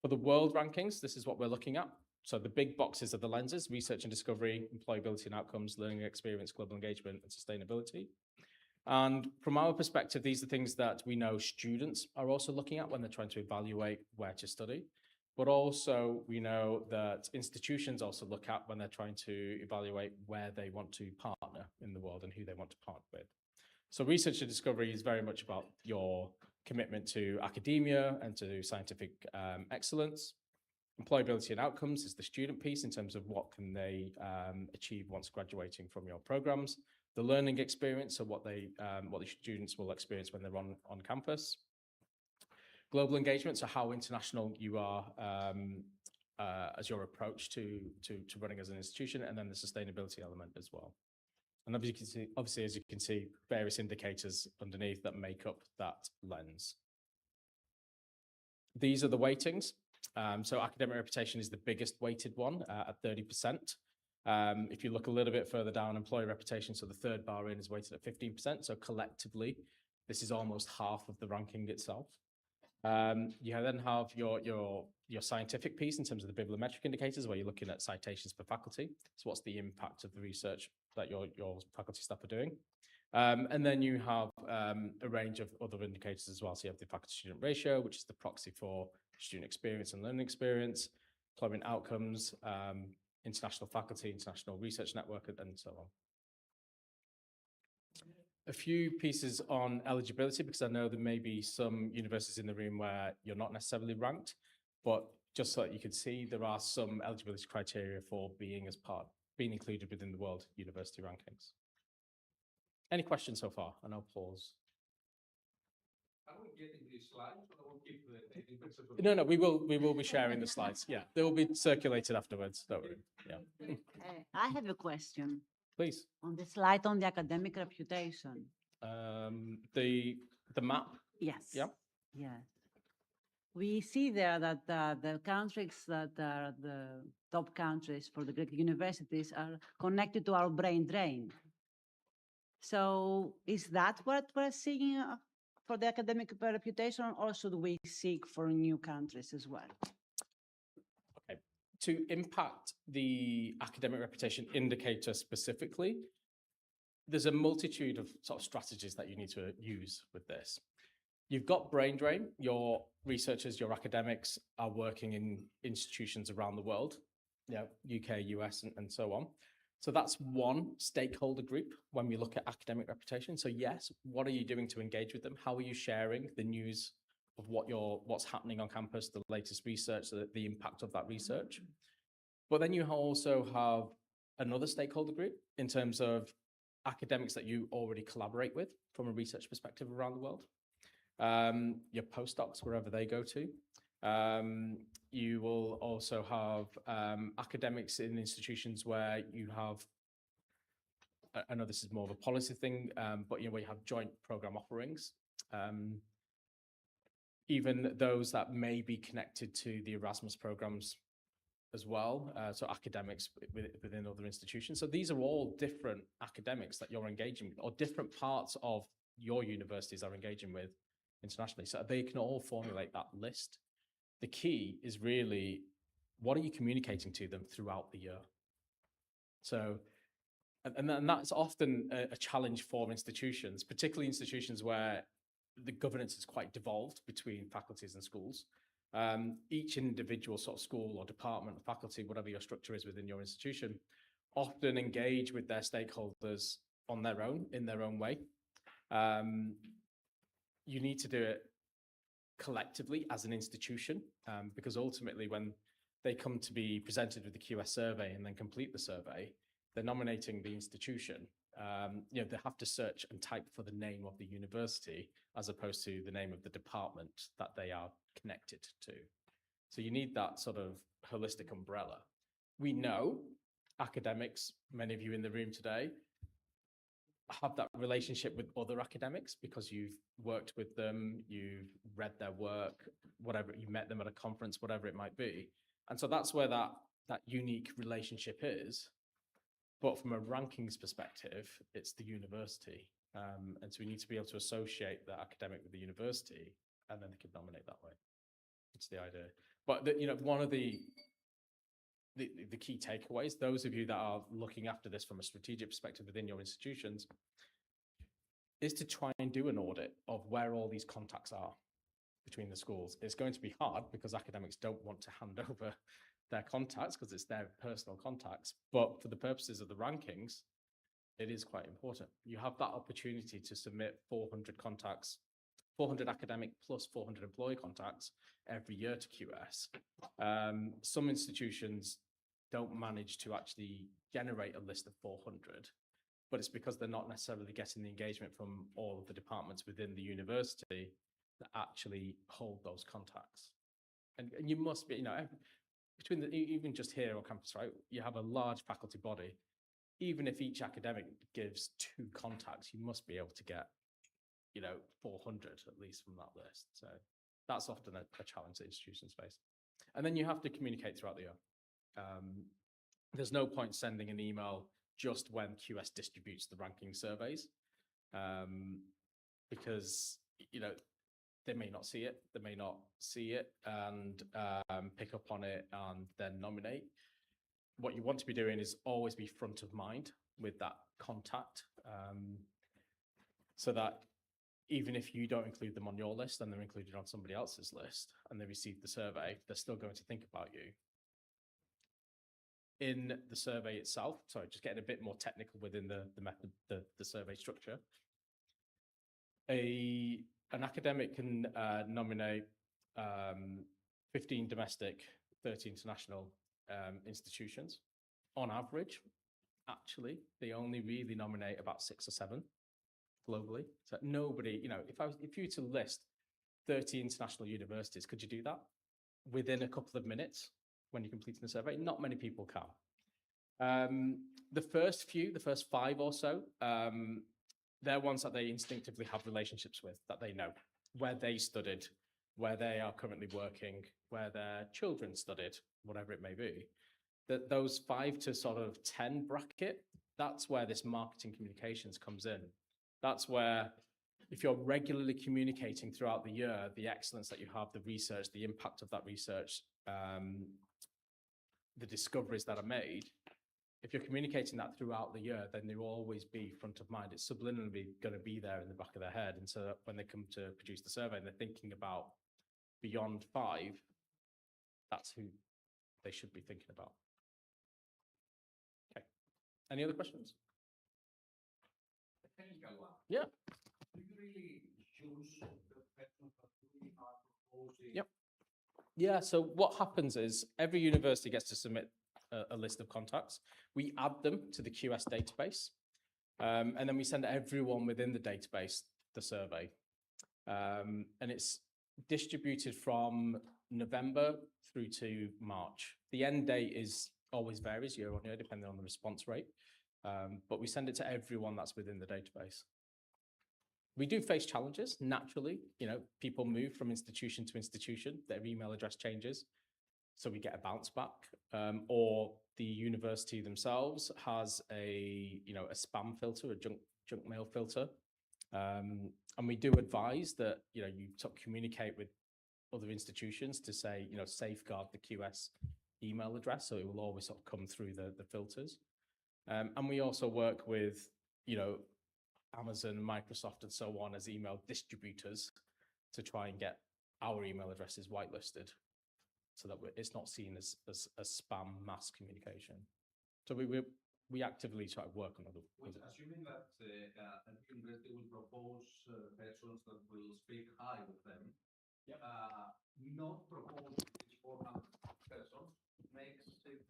For the world rankings, this is what we're looking at. So the big boxes are the lenses: research and discovery, employability and outcomes, learning experience, global engagement, and sustainability. And from our perspective, these are things that we know students are also looking at when they're trying to evaluate where to study. But also, we know that institutions also look at when they're trying to evaluate where they want to partner in the world and who they want to partner with. So research and discovery is very much about your commitment to academia and to scientific excellence. Employability and outcomes is the student piece in terms of what can they achieve once graduating from your programs. The learning experience, so what the students will experience when they're on campus. Global engagement, so how international you are as your approach to running as an institution, and then the sustainability element as well. And obviously, as you can see, various indicators underneath that make up that lens. These are the weightings. So academic reputation is the biggest weighted one at 30%. If you look a little bit further down, employer reputation, so the third bar in is weighted at 15%. So collectively, this is almost half of the ranking itself. You then have your scientific piece in terms of the bibliometric indicators, where you're looking at citations per faculty. So what's the impact of the research that your faculty staff are doing? And then you have a range of other indicators as well. So you have the faculty-student ratio, which is the proxy for student experience and learning experience, employment outcomes, international faculty, international research network, and so on. A few pieces on eligibility, because I know there may be some universities in the room where you're not necessarily ranked, but just so that you can see, there are some eligibility criteria for being included within the World University Rankings. Any questions so far? And I'll pause. Are we getting these slides, or we'll keep taking pictures of No, we will be sharing the slides. Yeah, they will be circulated afterwards. Don't worry. Yeah, I have a question please. on the slide on the academic reputation. The map. Yes. Yeah. Yes. We see there that the countries that are the top countries for the Greek universities are connected to our brain drain. So is that what we're seeing for the academic reputation, or should we seek for new countries as well? Okay. To impact the academic reputation indicator specifically, there's a multitude of sort of strategies that you need to use with this. You've got brain drain. Your researchers, your academics are working in institutions around the world, UK, US, and so on. So that's one stakeholder group when we look at academic reputation. So yes, what are you doing to engage with them? How are you sharing the news of what's happening on campus, the latest research, the impact of that research? But then you also have another stakeholder group in terms of academics that you already collaborate with from a research perspective around the world. Your postdocs, wherever they go to. You will also have academics in institutions where you have, I know this is more of a policy thing, but where you have joint program offerings. Even those that may be connected to the Erasmus programs as well, so academics within other institutions. So these are all different academics that you're engaging with, or different parts of your universities are engaging with internationally. So they can all formulate that list. The key is really, what are you communicating to them throughout the year? So, and that's often a challenge for institutions, particularly institutions where the governance is quite devolved between faculties and schools. Each individual sort of school or department, faculty, whatever your structure is within your institution, often engage with their stakeholders on their own, in their own way. You need to do it collectively as an institution, because ultimately when they come to be presented with the QS survey and then complete the survey, they're nominating the institution. They have to search and type for the name of the university as opposed to the name of the department that they are connected to. So you need that sort of holistic umbrella. We know academics, many of you in the room today, have that relationship with other academics because you've worked with them, you've read their work, whatever, you met them at a conference, whatever it might be. And so that's where that unique relationship is. But from a rankings perspective, it's the university. And so we need to be able to associate the academic with the university, and then they can nominate that way. That's the idea. But one of the key takeaways, those of you that are looking after this from a strategic perspective within your institutions, is to try and do an audit of where all these contacts are. between the schools. It's going to be hard because academics don't want to hand over their contacts because it's their personal contacts. But for the purposes of the rankings, it is quite important. You have that opportunity to submit 400 contacts, 400 academic plus 400 employee contacts every year to QS. Some institutions don't manage to actually generate a list of 400, but it's because they're not necessarily getting the engagement from all of the departments within the university that actually hold those contacts. And you must be, between even just here on campus, right, you have a large faculty body. Even if each academic gives 2 contacts, you must be able to get, 400 at least from that list. So that's often a challenge that institutions face. And then you have to communicate throughout the year. There's no point sending an email just when QS distributes the ranking surveys, because, they may not see it, and pick up on it and then nominate. What you want to be doing is always be front of mind with that contact, so that even if you don't include them on your list and they're included on somebody else's list and they receive the survey, they're still going to think about you. In the survey itself, sorry, just getting a bit more technical within the method, the survey structure, an academic can nominate 15 domestic, 30 international institutions. On average, actually, they only really nominate about 6 or 7 globally. So nobody, if you were to list 30 international universities, could you do that within a couple of minutes when you're completing the survey? Not many people can. The first 5 or so, they're ones that they instinctively have relationships with, that they know, where they studied, where they are currently working, where their children studied, whatever it may be. That those 5 to sort of 10 bracket, that's where this marketing communications comes in. That's where, if you're regularly communicating throughout the year, the excellence that you have, the research, the impact of that research, the discoveries that are made, if you're communicating that throughout the year, then they will always be front of mind. It's subliminally going to be there in the back of their head. And so that when they come to produce the survey and they're thinking about beyond 5, that's who they should be thinking about. Okay. Any other questions? Technical one. Yeah. Do you really use the persons that we are proposing? Yep. Yeah, so what happens is every university gets to submit a list of contacts. We add them to the QS database, and then we send everyone within the database the survey. And it's distributed from November through to March. The end date always varies year on year, depending on the response rate. But we send it to everyone that's within the database. We do face challenges, naturally. People move from institution to institution, their email address changes, so we get a bounce back. Or the university themselves has a spam filter, a junk mail filter. And we do advise that, you sort of communicate with other institutions to say, safeguard the QS email address, so it will always sort of come through the filters. And we also work with, Amazon, Microsoft, and so on as email distributors to try and get our email addresses whitelisted, so that it's not seen as spam mass communication. So we actively try to work on other. Assuming that a university will propose persons that will speak high with them, Yep. Not proposing these 400 persons makes it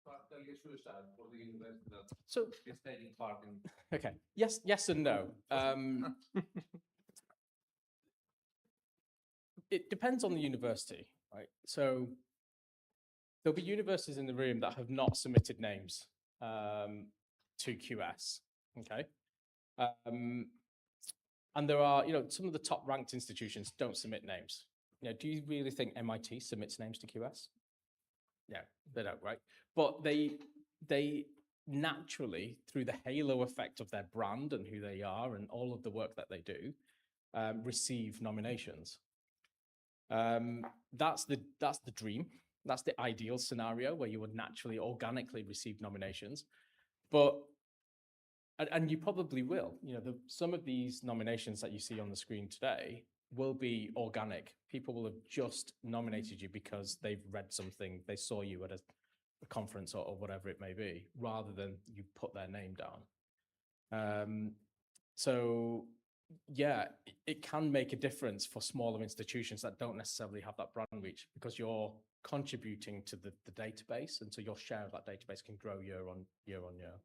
practically suicide for the university that So is taking part in. okay, yes and no. It depends on the university, right? So there'll be universities in the room that have not submitted names to QS, okay? And there are, some of the top ranked institutions don't submit names. Do you really think MIT submits names to QS? Yeah, they don't, right? But they naturally, through the halo effect of their brand and who they are and all of the work that they do, receive nominations. That's the dream. That's the ideal scenario where you would naturally, organically receive nominations. But, and you probably will, some of these nominations that you see on the screen today will be organic. People will have just nominated you because they've read something, they saw you at a conference or whatever it may be, rather than you put their name down. So yeah, it can make a difference for smaller institutions that don't necessarily have that brand reach, because you're contributing to the database, and so your share of that database can grow year on year.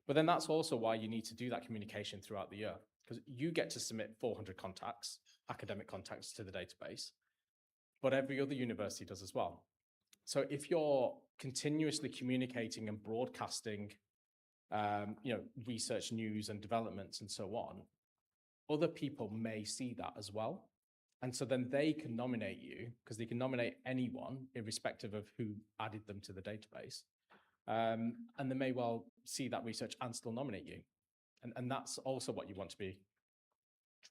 But then that's also why you need to do that communication throughout the year, because you get to submit 400 contacts, academic contacts, to the database, but every other university does as well. So if you're continuously communicating and broadcasting, research news and developments and so on, other people may see that as well. And so then they can nominate you, because they can nominate anyone irrespective of who added them to the database. And they may well see that research and still nominate you. And that's also what you want to be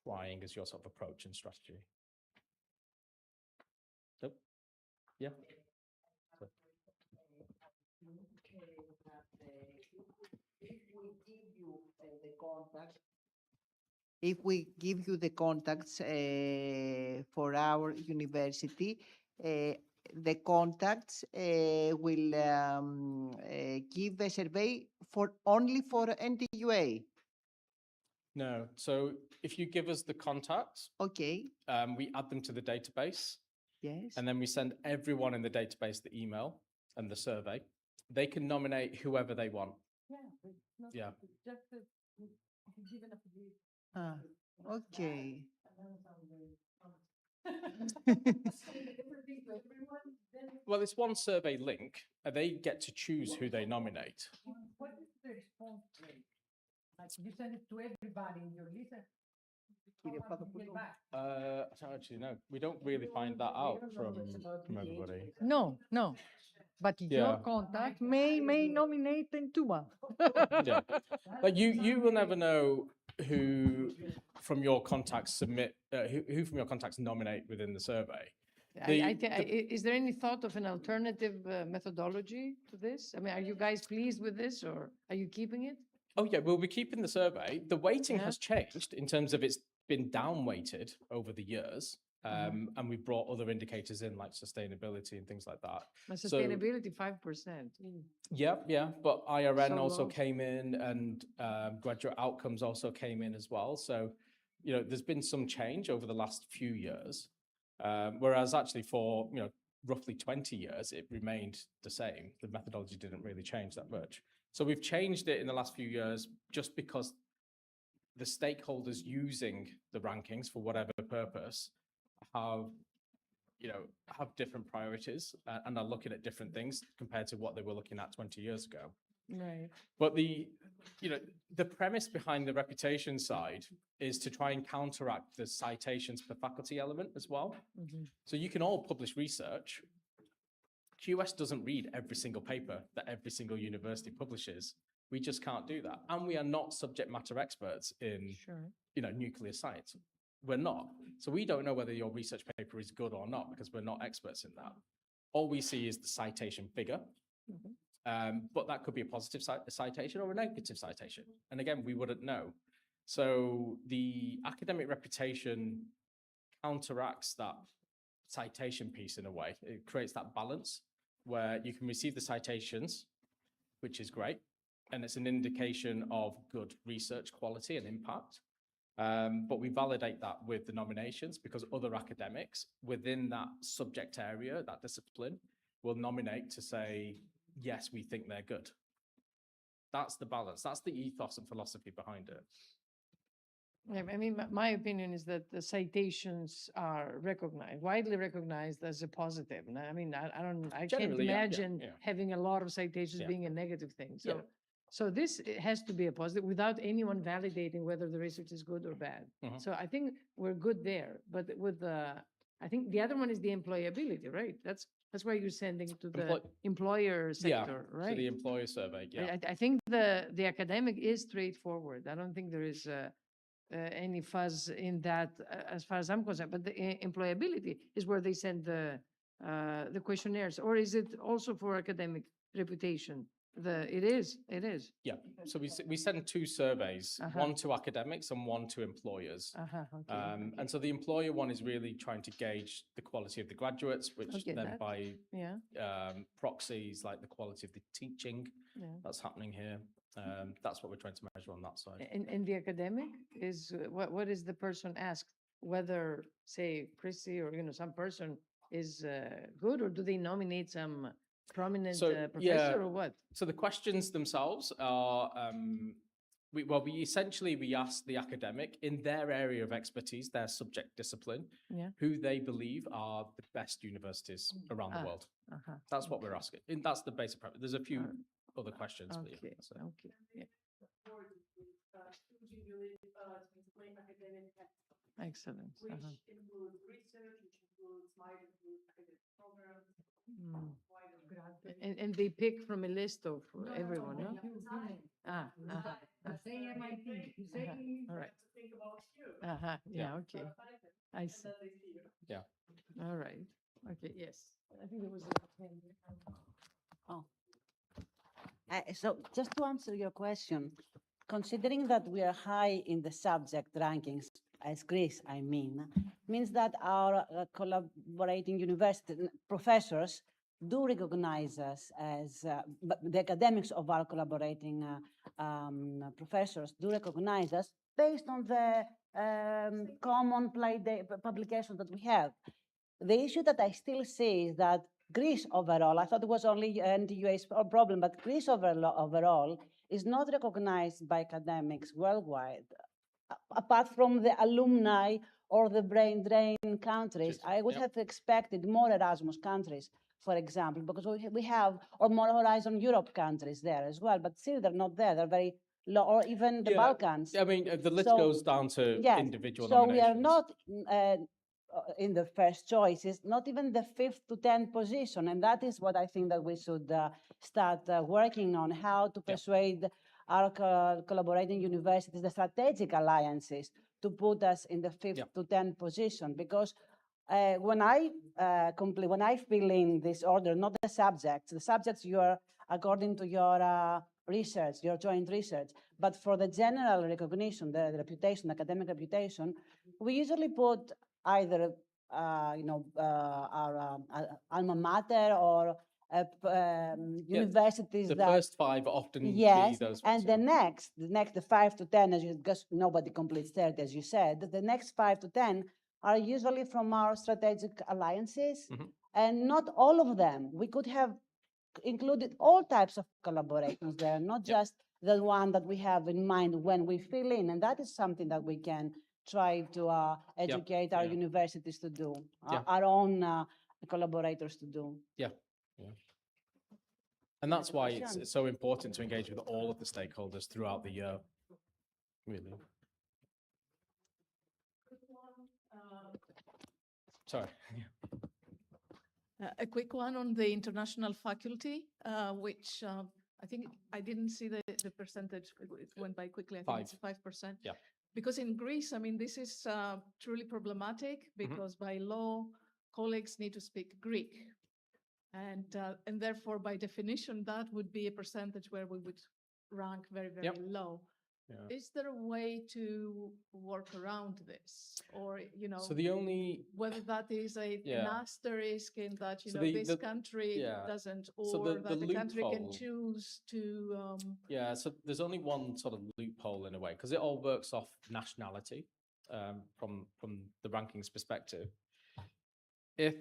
trying as your sort of approach and strategy. Nope. Yeah. So- If we give you the contacts for our university, the contacts will give a survey only for NTUA. No. So if you give us the contacts, Okay, we add them to the database, yes. and then we send everyone in the database the email and the survey. They can nominate whoever they want. Yeah. Ah, okay. Well, it's one survey link, and they get to choose who they nominate. What is the response rate? Like you send it to everybody in your list. How much you get back? I don't actually know. We don't really find that out from everybody. No, no. But Yeah. your contact may nominate in Tuba. Yeah. Like you will never know who from your contacts submit, who from your contacts nominate within the survey. Is there any thought of an alternative methodology to this? I mean, are you guys pleased with this, or are you keeping it? Oh yeah, we'll be keeping the survey. The weighting Yeah. has changed in terms of it's been down weighted over the years. And we brought other indicators in like sustainability and things like that. But So- sustainability, 5%. Yeah. But IRN So also low. came in, and graduate outcomes also came in as well. So, there's been some change over the last few years. Whereas actually for, roughly 20 years, it remained the same. The methodology didn't really change that much. So we've changed it in the last few years just because the stakeholders using the rankings for whatever purpose have different priorities and are looking at different things compared to what they were looking at 20 years ago. Right. But the premise behind the reputation side is to try and counteract the citations per faculty element as well. So you can all publish research. QS doesn't read every single paper that every single university publishes. We just can't do that. And we are not subject matter experts in, Sure. nuclear science. We're not. So we don't know whether your research paper is good or not because we're not experts in that. All we see is the citation figure. But that could be a positive citation or a negative citation. And again, we wouldn't know. So the academic reputation counteracts that citation piece in a way. It creates that balance where you can receive the citations, which is great. And it's an indication of good research quality and impact. But we validate that with the nominations because other academics within that subject area, that discipline, will nominate to say, yes, we think they're good. That's the balance. That's the ethos and philosophy behind it. Yeah, I mean, my opinion is that the citations are widely recognized as a positive. And I mean, I can't Generally, yeah, imagine yeah. having a lot of citations Yeah. being a negative thing. Yeah. So this has to be a positive without anyone validating whether the research is good or bad. Mhm. So I think we're good there. But with I think the other one is the employability, right? That's why you're sending it to the employer sector, So right? the employer survey, yeah. I think the academic is straightforward. I don't think there is any fuzz in that as far as I'm concerned. But the employability is where they send the questionnaires, or is it also for academic reputation? It is. Yeah, so we send two surveys, Uh-huh. one to academics and one to employers. Okay. And so the employer one is really trying to gauge the quality of the graduates, which Okay, then that- by Yeah, proxies like the quality of the teaching yeah. that's happening here. That's what we're trying to measure on that side. And the academic is, what is the person asked? Whether, say, Chrissy or, some person is good, or do they nominate some prominent So, yeah. professor or what? So the questions themselves are, we essentially, we ask the academic in their area of expertise, their subject discipline, Yeah. who they believe are the best universities around the Ah, world. Uh-huh. That's what we're asking. And that's the basic premise. There's a few Alright. other questions. but yeah, Okay, that's it. okay, yeah. Excellent. uh-huh. Mm. And they pick from a list of everyone, no? All right. Yeah, okay. I see. Yeah. All right. Okay, yes. I think there was So just to answer your question, considering that we are high in the subject rankings, as Greece, I means that our collaborating university professors do recognize us as, but the academics of our collaborating professors do recognize us based on the common publications that we have. The issue that I still see is that Greece overall, I thought it was only NTUA's problem, but Greece overall is not recognized by academics worldwide. Apart from the alumni or the brain drain countries, Just- I would yep. have expected more Erasmus countries, for example, because we have, or more Horizon Europe countries there as well, but still they're not there. They're very low, or even the Yeah, Balkans. I mean, the list So, goes down to Yes, individual so we are nominations. not in the first choices, not even the 5th to 10th position. And that is what I think that we should start working on, how to persuade our collaborating universities, the strategic alliances, to put us in the 5th to 10th position. Because when I fill in this order, not the subjects you are according to your research, your joint research, but for the general recognition, the reputation, the academic reputation, we usually put either our alma mater or universities The that first five often be yes, those and ones. the 5 to 10, because nobody completes 30, as you said, the next 5 to 10 are usually from our strategic alliances, and not all of them. We could have included all types of collaborations there, not just the one that we have in mind when we fill in, and that is something that we can try to educate our yeah. universities to do, Yeah. our own collaborators to do. Yeah. And that's why it's question. so important to engage with all of the stakeholders throughout the year. Really. Sorry. A quick one on the international faculty, which I think I didn't see the percentage. It went by quickly. I think it's 5%. Yeah. Because in Greece, I mean, this is truly problematic because by law, colleagues need to speak Greek. And therefore, by definition, that would be a percentage where we would rank very, very low. Yeah. Is there a way to work around this? Or, So the only whether that is an asterisk in that, So this country doesn't, or So the that the country can loophole- choose to, Yeah, so there's only one sort of loophole in a way, because it all works off nationality from the rankings perspective. If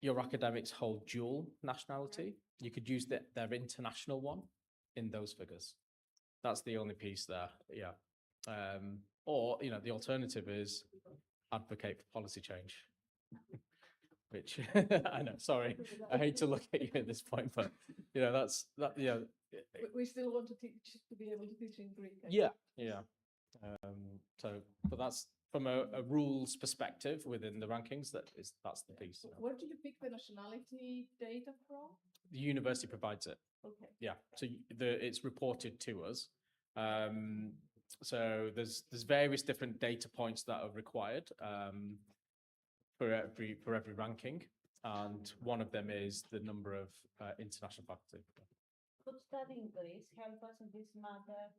your academics hold dual nationality, you could use their international one in those figures. That's the only piece there, yeah. Or, the alternative is advocate for policy change. Which, I know, sorry, I hate to look at you at this point, but, we still want to be able to teach in Greek. I Yeah, yeah. But that's from a rules perspective within the rankings, that's the piece. Where do you pick the nationality data from? The university provides it. Okay. Yeah, so it's reported to us. So there's various different data points that are required for every ranking, and one of them is the number of international faculty. could study in Greece help us in this matter?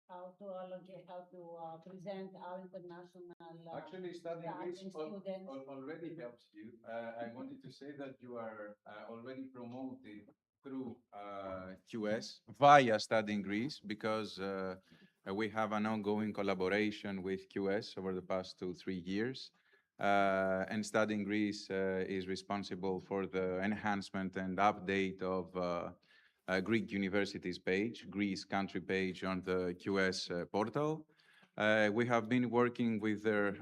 How to allocate, how to present our international Actually, studying Greece students? already helps you. I wanted to say that you are already promoted through QS via studying Greece because we have an ongoing collaboration with QS over the past 2-3 years. And studying Greece is responsible for the enhancement and update of Greek universities page, Greece country page on the QS portal. We have been working with their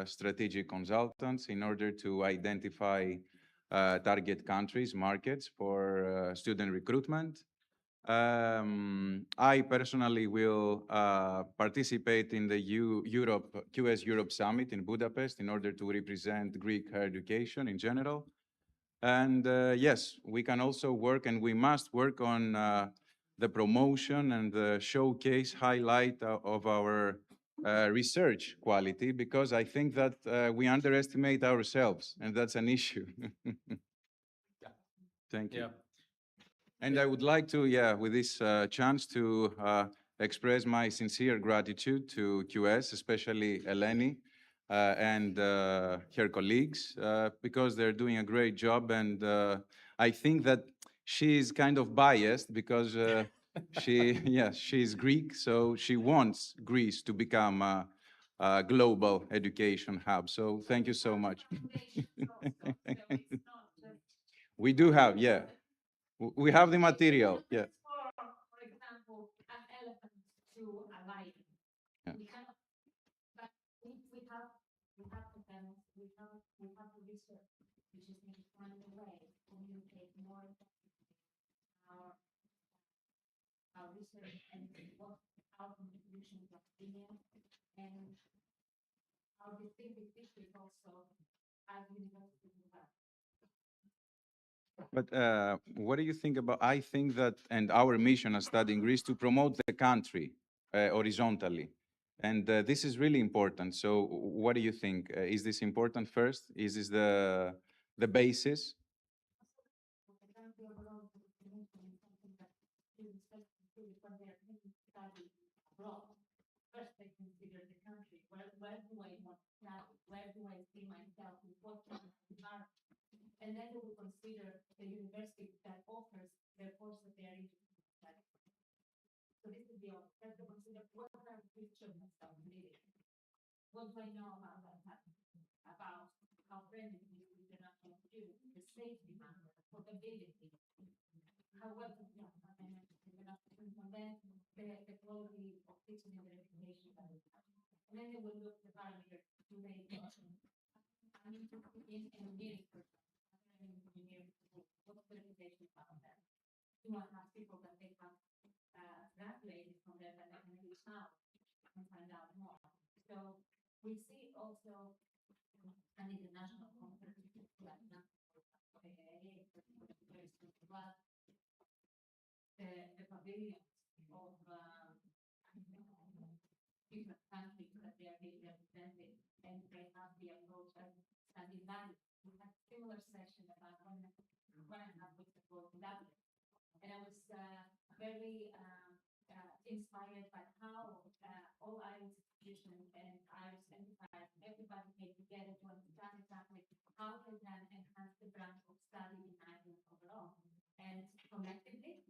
strategic consultants in order to identify target countries, markets for student recruitment. I personally will participate in the QS Europe Summit in Budapest in order to represent Greek higher education in general. And yes, we can also work and we must work on the promotion and the showcase highlight of our research quality, because I think that we underestimate ourselves, and that's an issue. Thank you. Yeah. And I would like to, with this chance to express my sincere gratitude to QS, especially Eleni and her colleagues, because they're doing a great job. And I think that she is kind of biased because she's Greek, so she wants Greece to become a global education hub. So thank you so much. We do have, we have the material, yeah. For example, an elephant to a lion. Yeah. We cannot, but we have the panels, we have the research, we just need to find a way to communicate more effectively our research and what our contributions are being, and how distinctive features also as universities have. But what do you think about, I think that, and our mission as Studying Greece, to promote the country horizontally. And this is really important. So what do you think? Is this important first? Is this the basis? First, I consider the country. Where do I want to travel? Where do I see myself? In what kind of environment? And then they will consider the university that offers the course that they are interested in studying. So this is the order. They have to consider what kind of picture of myself living. What do I know about that happening? About how friendly it is with international students, the safety matter, portability, how well to do international students, and then the quality of teaching and the reputation that we have. And then they will look at the parameters. Do they I'm interested in engineering, for example. Engineering, what's the reputation about that? Do I have people that they have graduated from there that they can reach out and find out more? So we see also an international conference like the pavilions of different countries that they are being represented, and they have the approach of studying value. We had a similar session about 1.5 weeks ago in Dublin, and I was very inspired by how all Irish institutions and Irish enterprise, everybody came together to understand exactly how they can enhance the brand of study in Ireland overall, and collectively,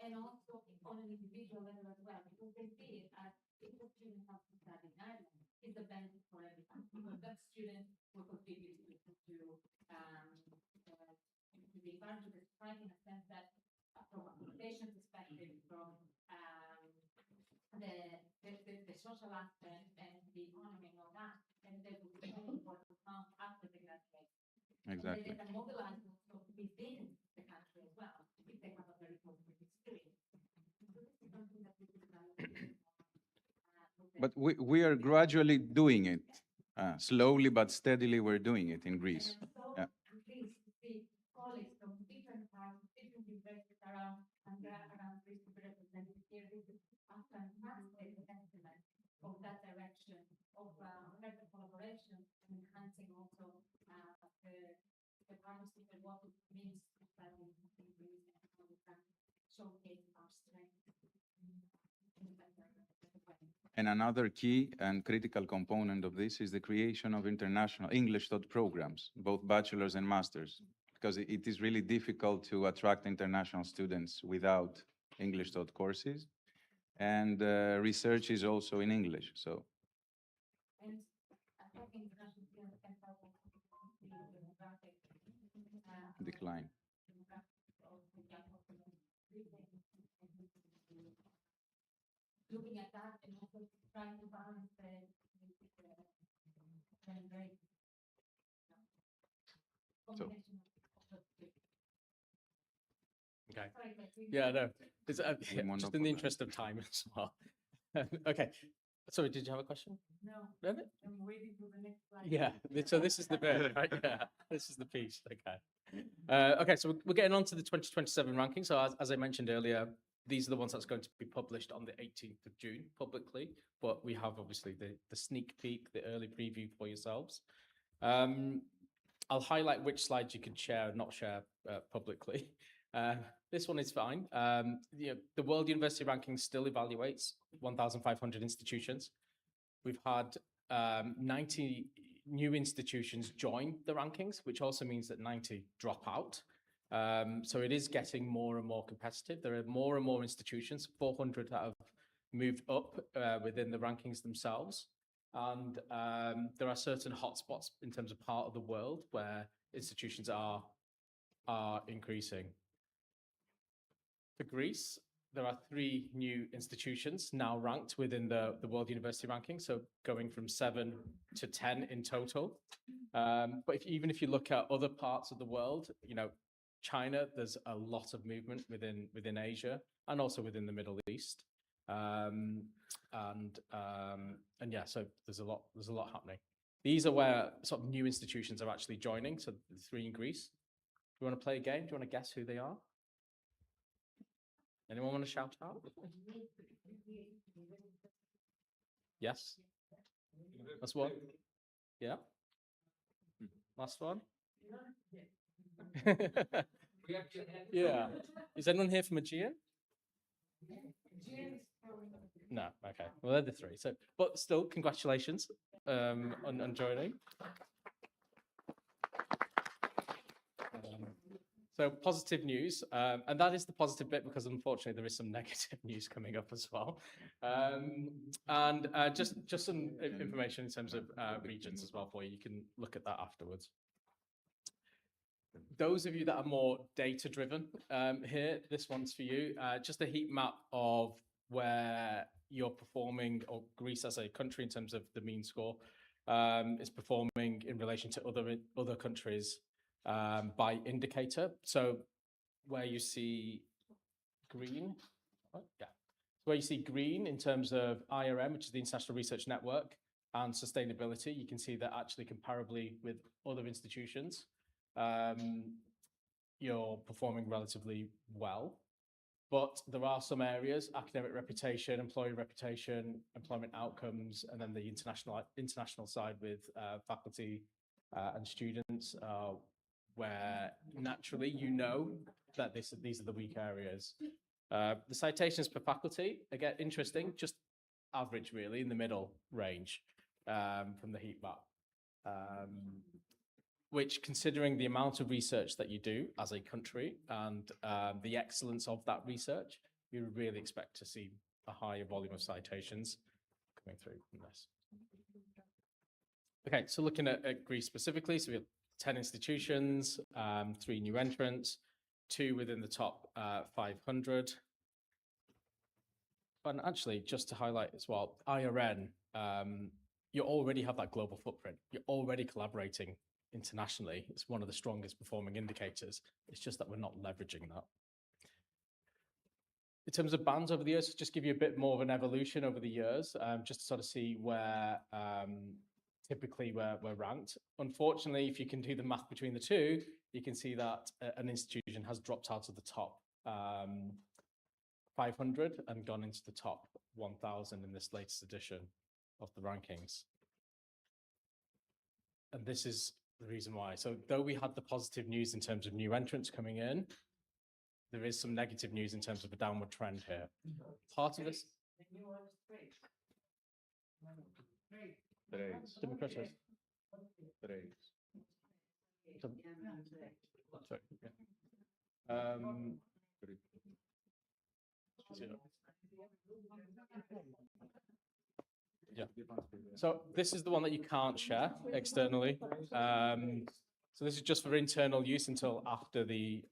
and also on an individual level as well, because they see it as if a student has to study in Ireland, it's a benefit for everyone, because that student will contribute to the environment, to the society, in a sense that from a patient perspective, from the social aspect and the economy and all that, and they will be very important after they graduate. Exactly. And they can mobilize also within the country as well, if they have a very positive experience. So this is something that we develop. But we are gradually doing it. Slowly but steadily, we're doing it in Greece. And so Yeah. pleased to see colleagues from different parts, different universities around Greece to be represented here. This is a fantastic testament of that direction of better collaboration and enhancing also the partnership and what it means to study in Greece and how we can showcase our strength. And another key and critical component of this is the creation of international English taught programs, both bachelor's and master's, because it is really difficult to attract international students without English taught courses. And research is also in English, so And I think international students can help us with the demographic, decline. demographic of the young population. Looking at that and also trying to balance the very combination of the two. Okay. Sorry, but we- Yeah, no, it's, We just in the monopolize. interest of time as well. Okay, sorry, did you have a question? No, No? I'm waiting for the next slide. Yeah, so this is the bit, right? Yeah, this is the piece, okay. Okay, so we're getting on to the 2027 ranking. So as I mentioned earlier, these are the ones that's going to be published on the 18th of June publicly, but we have obviously the sneak peek, the early preview for yourselves. I'll highlight which slides you can share and not share publicly. This one is fine. The World University Ranking still evaluates 1,500 institutions. We've had 90 new institutions join the rankings, which also means that 90 drop out. So it is getting more and more competitive. There are more and more institutions, 400 that have moved up within the rankings themselves. And there are certain hotspots in terms of part of the world where institutions are increasing. For Greece, there are 3 new institutions now ranked within the World University Ranking, so going from 7 to 10 in total. But even if you look at other parts of the world, China, there's a lot of movement within Asia and also within the Middle East. And yeah, so there's a lot happening. These are where sort of new institutions are actually joining. So the 3 in Greece. Do you want to play a game? Do you want to guess who they are? Anyone want to shout out? Yes. That's one. Yeah. Last one. Yeah. Is anyone here from Aegean? No. Okay. Well, they're the 3. So, but still, congratulations on joining. So positive news, and that is the positive bit because unfortunately there is some negative news coming up as well. And just some information in terms of regions as well for you. You can look at that afterwards. Those of you that are more data driven here, this one's for you. Just a heat map of where you're performing, or Greece as a country in terms of the mean score is performing in relation to other countries by indicator. So where you see green, where you see green in terms of IRM, which is the International Research Network, and sustainability, you can see that actually comparably with other institutions, you're performing relatively well. But there are some areas, academic reputation, employee reputation, employment outcomes, and then the international side with faculty and students, where naturally that these are the weak areas. The citations per faculty, again, interesting, just average really in the middle range from the heat map. Which, considering the amount of research that you do as a country and the excellence of that research, you really expect to see a higher volume of citations coming through from this. Okay, so looking at Greece specifically, so we have 10 institutions, 3 new entrants, 2 within the top 500. And actually, just to highlight as well, IRN, you already have that global footprint. You're already collaborating internationally. It's one of the strongest performing indicators. It's just that we're not leveraging that. In terms of bands over the years, just give you a bit more of an evolution over the years, just to sort of see where typically we're ranked. Unfortunately, if you can do the math between the two, you can see that an institution has dropped out of the top 500 and gone into the top 1,000 in this latest edition of the rankings. And this is the reason why. So though we had the positive news in terms of new entrants coming in, there is some negative news in terms of a downward trend here. Part of this. Democratic. Sorry, yeah. Zero. Yeah. So this is the one that you can't share externally. So this is just for internal use until after the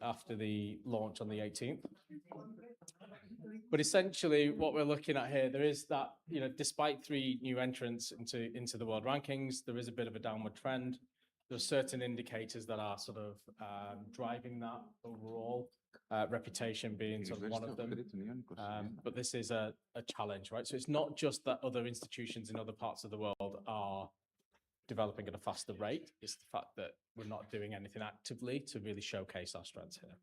launch on the 18th. But essentially, what we're looking at here, there is that, you know, despite 3 new entrants into the world rankings, there is a bit of a downward trend. There are certain indicators that are sort of driving that overall, reputation being sort of one of them. But this is a challenge, right? So it's not just that other institutions in other parts of the world are developing at a faster rate. It's the fact that we're not doing anything actively to really showcase our strengths here.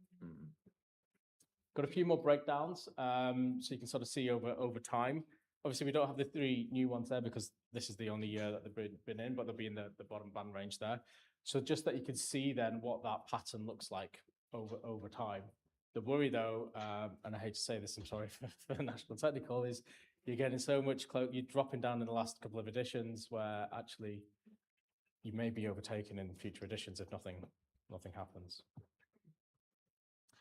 Got a few more breakdowns, so you can sort of see over time. Obviously, we don't have the 3 new ones there because this is the only year that they've been in, but they'll be in the bottom band range there. So just that you can see then what that pattern looks like over time. The worry though, and I hate to say this, I'm sorry for the National Technical, is you're getting so much you're dropping down in the last couple of editions where actually you may be overtaken in future editions if nothing happens.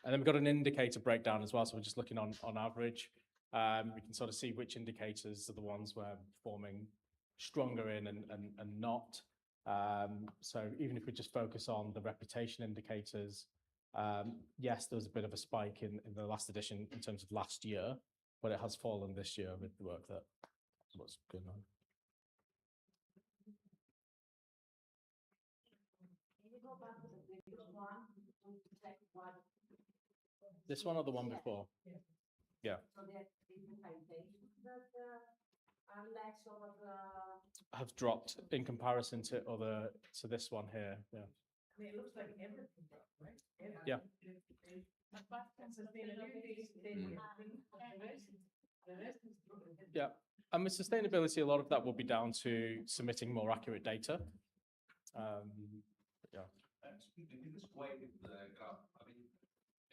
And then we've got an indicator breakdown as well. So we're just looking on average. We can sort of see which indicators are the ones we're performing stronger in and not. So even if we just focus on the reputation indicators, yes, there was a bit of a spike in the last edition in terms of last year, but it has fallen this year with the work that was going on. This one or the one before? Yeah. Have dropped in comparison to this one here. Yeah. It looks like everything, right? Yeah. Yeah. And with sustainability, a lot of that will be down to submitting more accurate data. Yeah. In this way, the graph, I mean,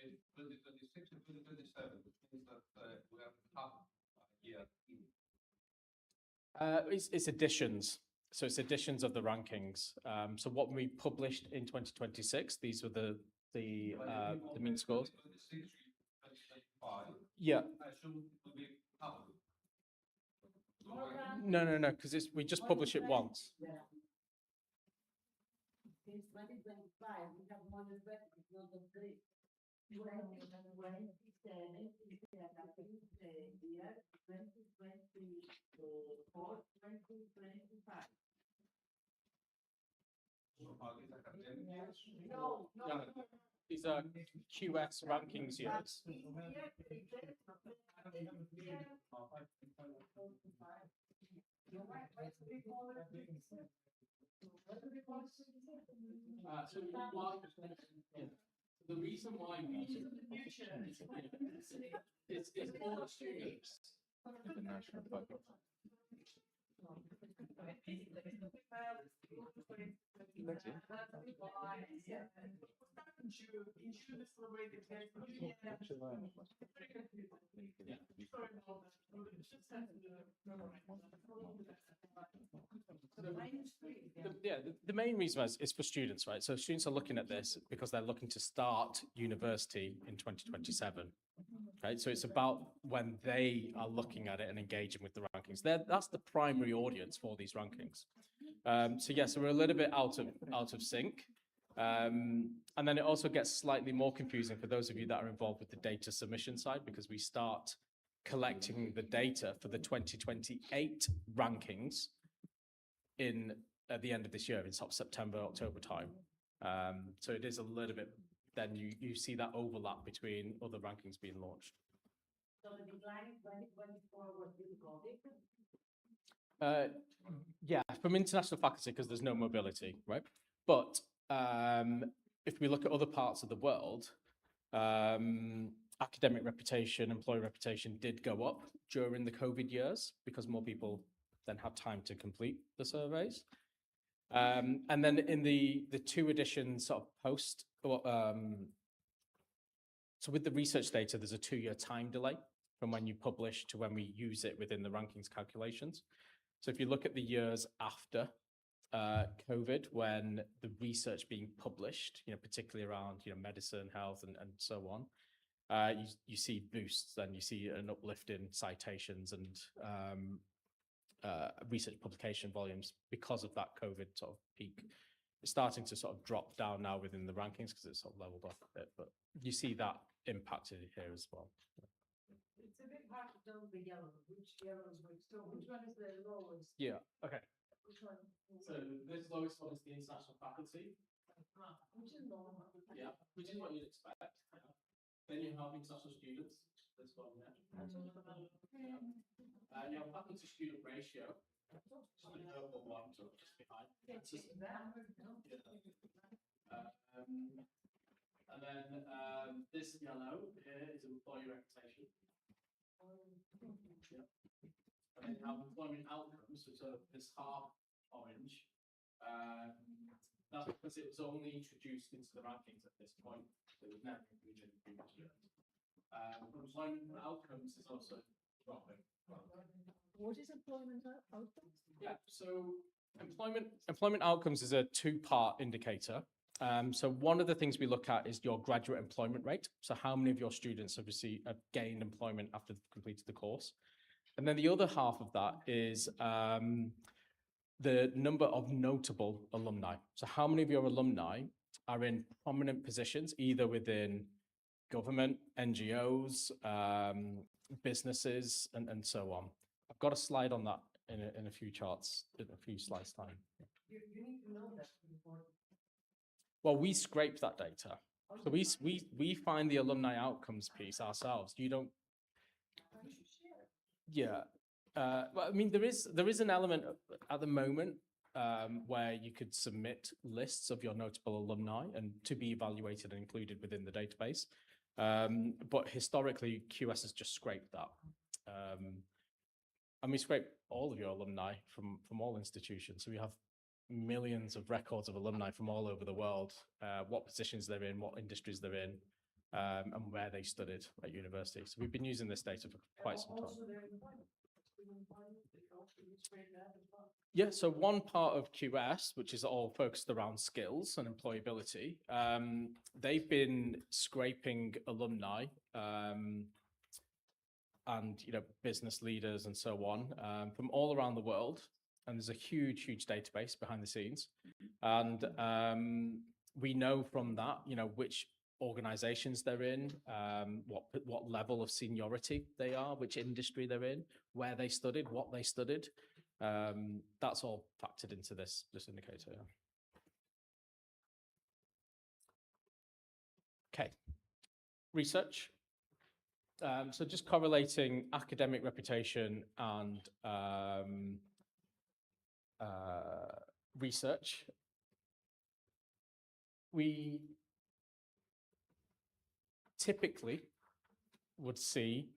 in 2026 and 2027, which means that we have half a year. It's additions. So it's additions of the rankings. So what we published in 2026, these were the mean scores. 2026, 2025. Yeah. I assume it will be half. No, because we just publish it once. Since 2025, we have more than 20, not the 3. 2027 is the academic year, 2024, 2025. No. These are QS rankings years. The reason why we it's all the students. International bucket. The main reason is for students, right? So students are looking at this because they're looking to start university in 2027. Okay, so it's about when they are looking at it and engaging with the rankings. That's the primary audience for these rankings. So yes, we're a little bit out of sync. And then it also gets slightly more confusing for those of you that are involved with the data submission side, because we start collecting the data for the 2028 rankings at the end of this year, in sort of September, October time. So it is a little bit, then you see that overlap between other rankings being launched. So the decline in 2024 was due to COVID? Yeah, from international faculty, because there's no mobility, right? But if we look at other parts of the world, academic reputation, employee reputation did go up during the COVID years because more people then had time to complete the surveys. And then in the 2 editions sort of So with the research data, there's a 2-year time delay from when you publish to when we use it within the rankings calculations. So if you look at the years after COVID, when the research being published, particularly around, medicine, health, and so on, you see boosts and you see an uplift in citations and research publication volumes because of that COVID sort of peak. It's starting to sort of drop down now within the rankings because it's sort of leveled off a bit, but you see that impacted here as well. It's a bit hard to tell the yellow, which yellow is which. So which one is the lowest? Yeah, okay. Which one? So this lowest one is the international faculty. Which is normal. Yeah, which is what you'd expect. Then you have international students. This one, yeah. You have faculty student ratio. So the purple one, so just behind. And then this yellow here is employee reputation. Yeah. And then you have employment outcomes, so sort of this half orange. That's because it was only introduced into the rankings at this point. So it was never included in the previous year. Employment outcomes is also dropping. What is employment outcomes? Yeah, so employment outcomes is a 2-part indicator. So one of the things we look at is your graduate employment rate. So how many of your students have gained employment after they've completed the course? And then the other half of that is the number of notable alumni. So how many of your alumni are in prominent positions, either within government, NGOs, businesses, and so on. I've got a slide on that in a few charts, in a few slides time. You need to know that before. Well, we scrape that data. So we find the alumni outcomes piece ourselves. You don't. Yeah. Well, I mean, there is an element at the moment where you could submit lists of your notable alumni and to be evaluated and included within the database. But historically, QS has just scraped that. And we scrape all of your alumni from all institutions. So we have millions of records of alumni from all over the world, what positions they're in, what industries they're in, and where they studied at university. So we've been using this data for quite some time. Yeah, so one part of QS, which is all focused around skills and employability, they've been scraping alumni and business leaders and so on from all around the world. And there's a huge database behind the scenes. And we know from that, which organizations they're in, what level of seniority they are, which industry they're in, where they studied, what they studied. That's all factored into this indicator. Okay, research. So just correlating academic reputation and research. We typically would see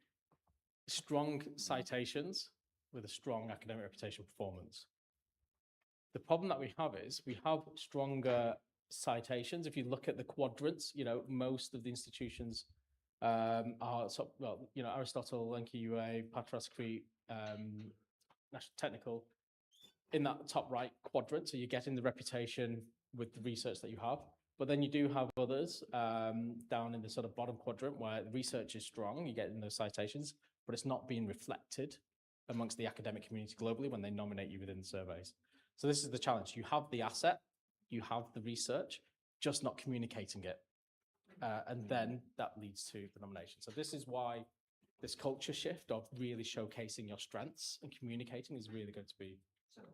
strong citations with a strong academic reputation performance. The problem that we have is we have stronger citations. If you look at the quadrants, most of the institutions are Aristotle, NQUA, Patras, Crete, National Technical, in that top right quadrant. So you're getting the reputation with the research that you have. But then you do have others down in the sort of bottom quadrant where the research is strong, you're getting those citations, but it's not being reflected amongst the academic community globally when they nominate you within the surveys. So this is the challenge. You have the asset, you have the research, just not communicating it. And then that leads to the nomination. So this is why this culture shift of really showcasing your strengths and communicating is really going to be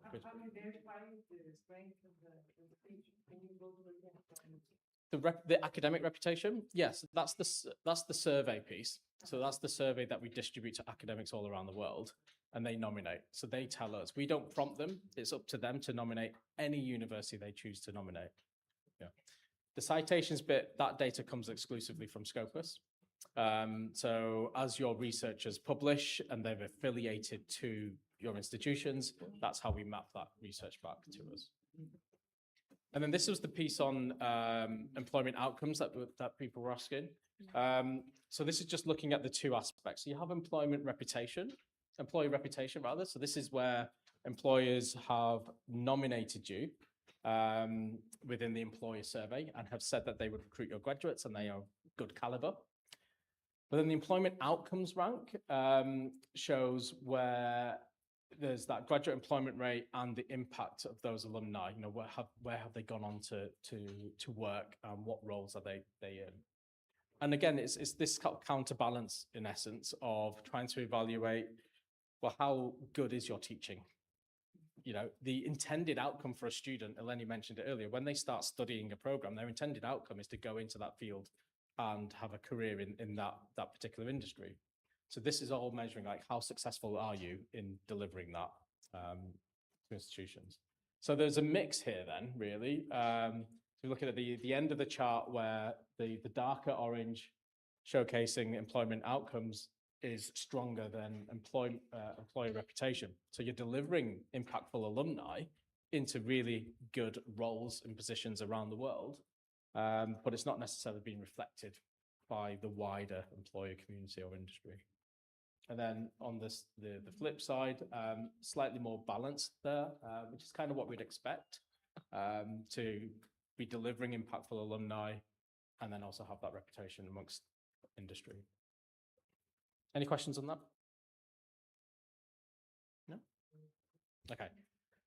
critical. How do you verify the strength of the page? Can you go to The academic reputation, yes, that's the survey piece. So that's the survey that we distribute to academics all around the world, and they nominate. So they tell us. We don't prompt them. It's up to them to nominate any university they choose to nominate. Yeah. The citations bit, that data comes exclusively from Scopus. So as your researchers publish and they've affiliated to your institutions, that's how we map that research back to us. And then this was the piece on employment outcomes that people were asking. So this is just looking at the two aspects. So you have employee reputation rather. So this is where employers have nominated you within the employer survey and have said that they would recruit your graduates and they are good caliber. But then the employment outcomes rank shows where there's that graduate employment rate and the impact of those alumni. You know, where have they gone on to work and what roles are they in? And again, it's this counterbalance in essence of trying to evaluate, well, how good is your teaching? You know, the intended outcome for a student, Eleni mentioned it earlier, when they start studying a program, their intended outcome is to go into that field and have a career in that particular industry. So this is all measuring like how successful are you in delivering that to institutions. So there's a mix here then, really. So looking at the end of the chart where the darker orange showcasing employment outcomes is stronger than employer reputation. So you're delivering impactful alumni into really good roles and positions around the world, but it's not necessarily being reflected by the wider employer community or industry. And then on the flip side, slightly more balanced there, which is kind of what we'd expect, to be delivering impactful alumni and then also have that reputation amongst industry. Any questions on that? No? Okay.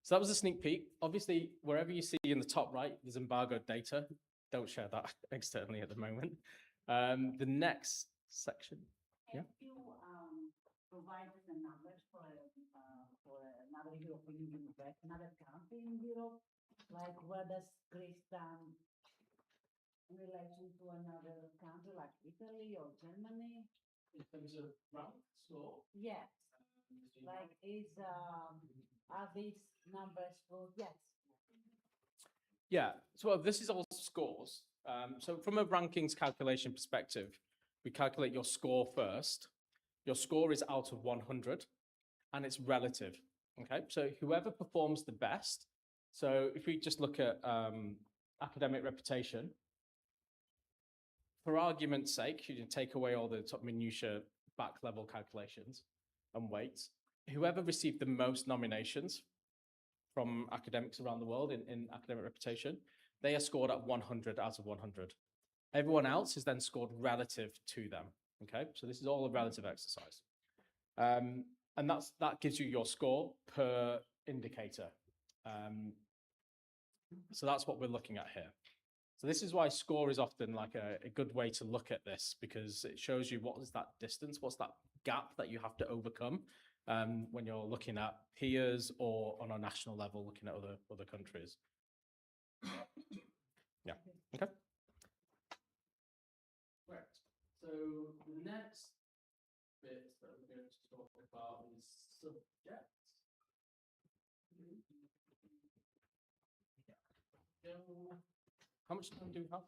So that was a sneak peek. Obviously, wherever you see in the top right, there's embargoed data. Don't share that externally at the moment. The next section. Yeah. You provide the numbers for another European university, another country in Europe, like where does Greece stand in relation to another country like Italy or Germany? In terms of rank score? Yes. Like are these numbers good? Yes. Yeah, so this is all scores. So from a rankings calculation perspective, we calculate your score first. Your score is out of 100 and it's relative, okay? So whoever performs the best, so if we just look at academic reputation, for argument's sake, you can take away all the top minutiae back level calculations and weights. Whoever received the most nominations from academics around the world in academic reputation, they are scored at 100 out of 100. Everyone else is then scored relative to them, okay? So this is all a relative exercise. And that gives you your score per indicator. So that's what we're looking at here. So this is why score is often like a good way to look at this, because it shows you what is that distance, what's that gap that you have to overcome when you're looking at peers or on a national level, looking at other countries. Yeah, okay. Right, so the next bit that we're going to talk about is subjects. How much time do we have?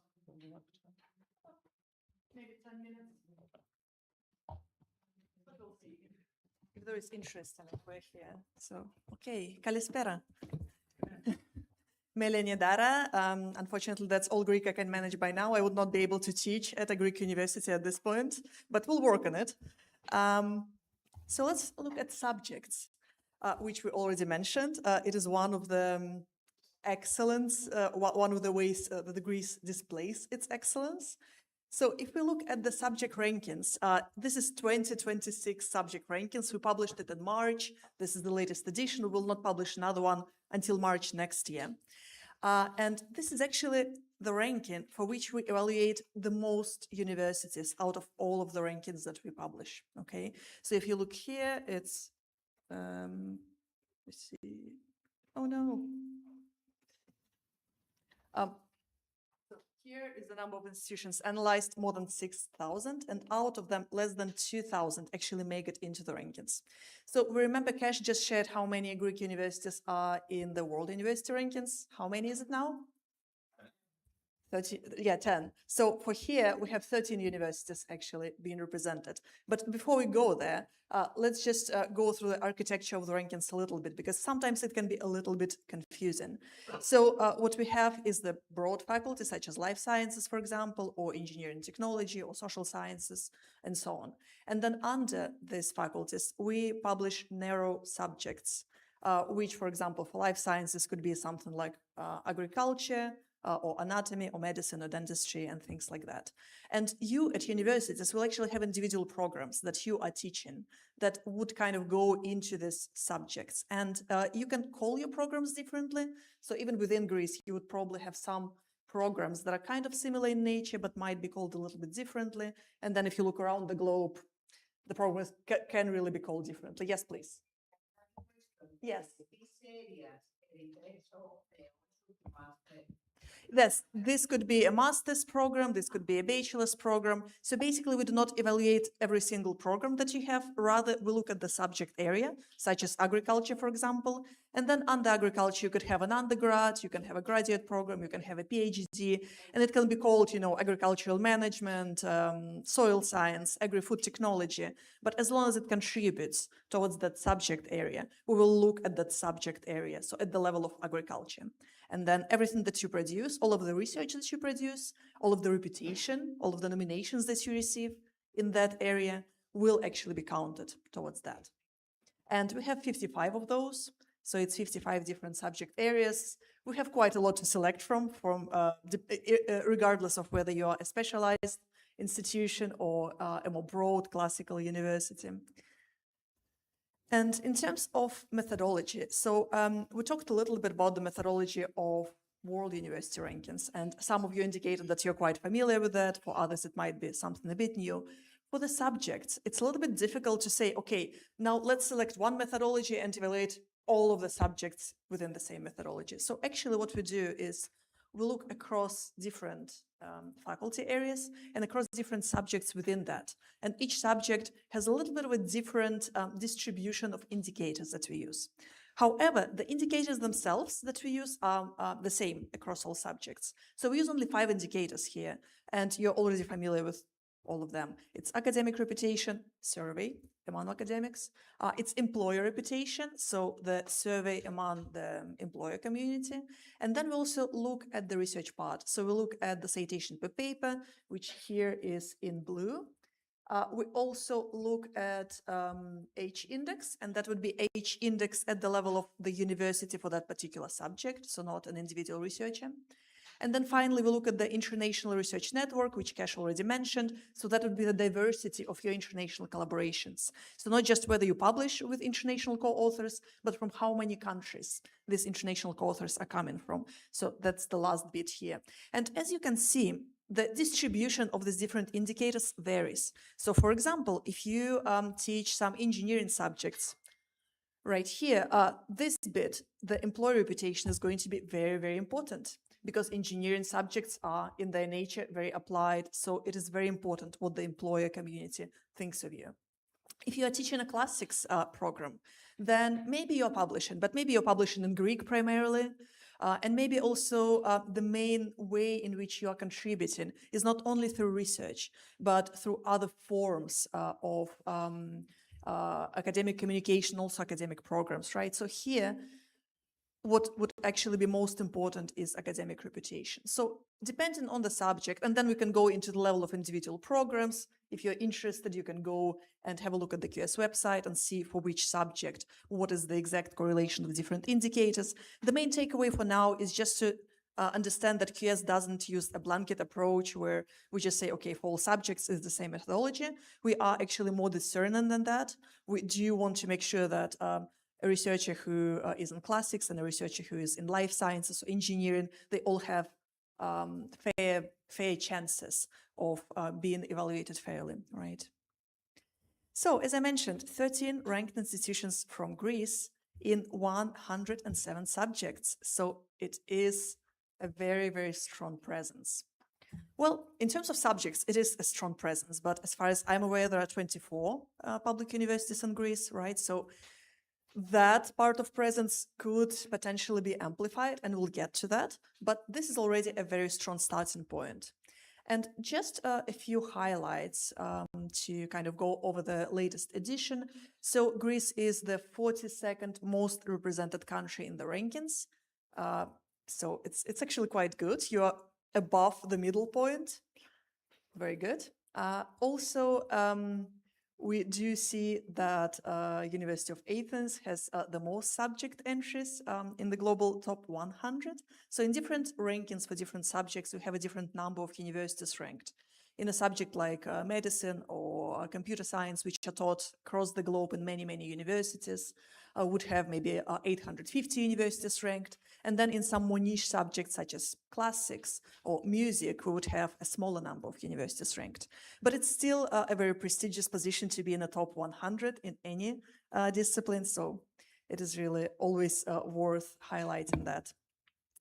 Maybe 10 minutes. We'll see. If there is interest in it, we're here. So, okay, Kalispera. Melania Dara. Unfortunately, that's all Greek I can manage by now. I would not be able to teach at a Greek university at this point, but we'll work on it. So let's look at subjects, which we already mentioned. It is one of the excellence, one of the ways that the Greece displays its excellence. So if we look at the subject rankings, this is 2026 subject rankings. We published it in March. This is the latest edition. We will not publish another one until March next year. And this is actually the ranking for which we evaluate the most universities out of all of the rankings that we publish, okay? So if you look here, it's, let's see, oh no. So here is the number of institutions analyzed, more than 6,000, and out of them, less than 2,000 actually make it into the rankings. So we remember Cash just shared how many Greek universities are in the World University Rankings. How many is it now? 10. So for here, we have 13 universities actually being represented. But before we go there, let's just go through the architecture of the rankings a little bit, because sometimes it can be a little bit confusing. So what we have is the broad faculties, such as life sciences, for example, or engineering technology, or social sciences, and so on. And then under these faculties, we publish narrow subjects, which, for example, for life sciences could be something like agriculture, or anatomy, or medicine, or dentistry, and things like that. And you at universities will actually have individual programs that you are teaching that would kind of go into these subjects. And you can call your programs differently. So even within Greece, you would probably have some programs that are kind of similar in nature, but might be called a little bit differently. And then if you look around the globe, the programs can really be called differently. Yes, please. Yes. Yes, this could be a master's program, this could be a bachelor's program. So basically, we do not evaluate every single program that you have. Rather, we look at the subject area, such as agriculture, for example. And then under agriculture, you could have an undergrad, you can have a graduate program, you can have a PhD, and it can be called, agricultural management, soil science, agri-food technology. But as long as it contributes towards that subject area, we will look at that subject area, so at the level of agriculture. And then everything that you produce, all of the research that you produce, all of the reputation, all of the nominations that you receive in that area will actually be counted towards that. And we have 55 of those. So it's 55 different subject areas. We have quite a lot to select from regardless of whether you are a specialized institution or a more broad classical university. And in terms of methodology, so we talked a little bit about the methodology of world university rankings, and some of you indicated that you're quite familiar with that. For others, it might be something a bit new. For the subjects, it's a little bit difficult to say, okay, now let's select one methodology and evaluate all of the subjects within the same methodology. So actually what we do is we look across different faculty areas and across different subjects within that. And each subject has a little bit of a different distribution of indicators that we use. However, the indicators themselves that we use are the same across all subjects. So we use only 5 indicators here, and you're already familiar with all of them. It's academic reputation survey among academics. It's employer reputation, so the survey among the employer community. And then we also look at the research part. So we look at the citation per paper, which here is in blue. We also look at H-index, and that would be H-index at the level of the university for that particular subject, so not an individual researcher. And then finally, we look at the international research network, which Cash already mentioned. So that would be the diversity of your international collaborations. So not just whether you publish with international co-authors, but from how many countries these international co-authors are coming from. So that's the last bit here. And as you can see, the distribution of these different indicators varies. So for example, if you teach some engineering subjects, right here, this bit, the employer reputation is going to be very, very important, because engineering subjects are in their nature very applied. So it is very important what the employer community thinks of you. If you are teaching a classics program, then maybe you're publishing, but maybe you're publishing in Greek primarily. And maybe also the main way in which you are contributing is not only through research, but through other forms of academic communication, also academic programs, right? So here, what would actually be most important is academic reputation. So depending on the subject, and then we can go into the level of individual programs. If you're interested, you can go and have a look at the QS website and see for which subject, what is the exact correlation of different indicators. The main takeaway for now is just to understand that QS doesn't use a blanket approach where we just say, okay, for all subjects is the same methodology. We are actually more discerning than that. We do want to make sure that a researcher who is in classics and a researcher who is in life sciences or engineering, they all have fair chances of being evaluated fairly, right? So, as I mentioned, 13 ranked institutions from Greece in 107 subjects. So it is a very, very strong presence. Well, in terms of subjects, it is a strong presence, but as far as I'm aware, there are 24 public universities in Greece, right? So That part of presence could potentially be amplified, and we'll get to that, but this is already a very strong starting point. And just a few highlights to kind of go over the latest edition. So Greece is the 42nd most represented country in the rankings. So it's actually quite good. You are above the middle point. Very good. Also, we do see that University of Athens has the most subject entries in the global top 100. So in different rankings for different subjects, we have a different number of universities ranked. In a subject like medicine or computer science, which are taught across the globe in many, many universities, would have maybe 850 universities ranked. And then in some more niche subjects such as classics or music, we would have a smaller number of universities ranked. But it's still a very prestigious position to be in the top 100 in any discipline. So it is really always worth highlighting that.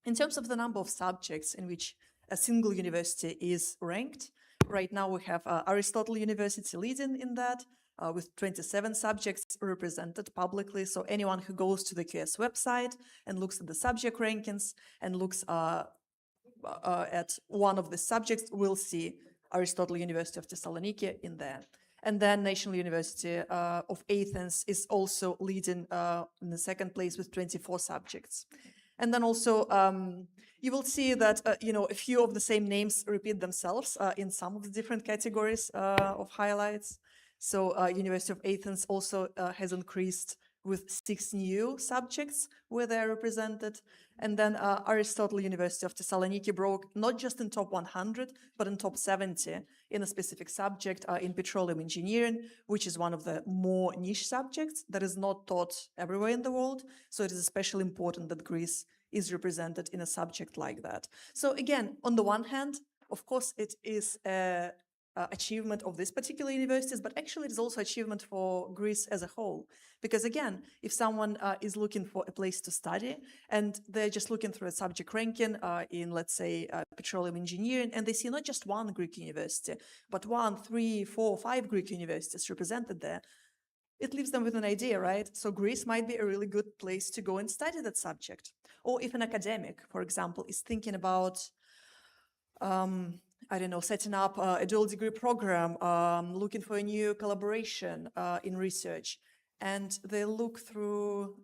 In terms of the number of subjects in which a single university is ranked, right now we have Aristotle University leading in that, with 27 subjects represented publicly. So anyone who goes to the QS website and looks at the subject rankings and looks at one of the subjects will see Aristotle University of Thessaloniki in there. And then National University of Athens is also leading in the second place with 24 subjects. And then also you will see that a few of the same names repeat themselves in some of the different categories of highlights. So University of Athens also has increased with 6 new subjects where they are represented. And then Aristotle University of Thessaloniki broke not just in top 100, but in top 70 in a specific subject in petroleum engineering, which is one of the more niche subjects that is not taught everywhere in the world. So it is especially important that Greece is represented in a subject like that. So again, on the one hand, of course, it is a achievement of these particular universities, but actually it is also achievement for Greece as a whole. Because again, if someone is looking for a place to study and they're just looking through a subject ranking in, let's say, petroleum engineering, and they see not just one Greek university, but 1, 3, 4, 5 Greek universities represented there, it leaves them with an idea, right? So Greece might be a really good place to go and study that subject. Or if an academic, for example, is thinking about I don't know, setting up a dual degree program, looking for a new collaboration in research, and they look through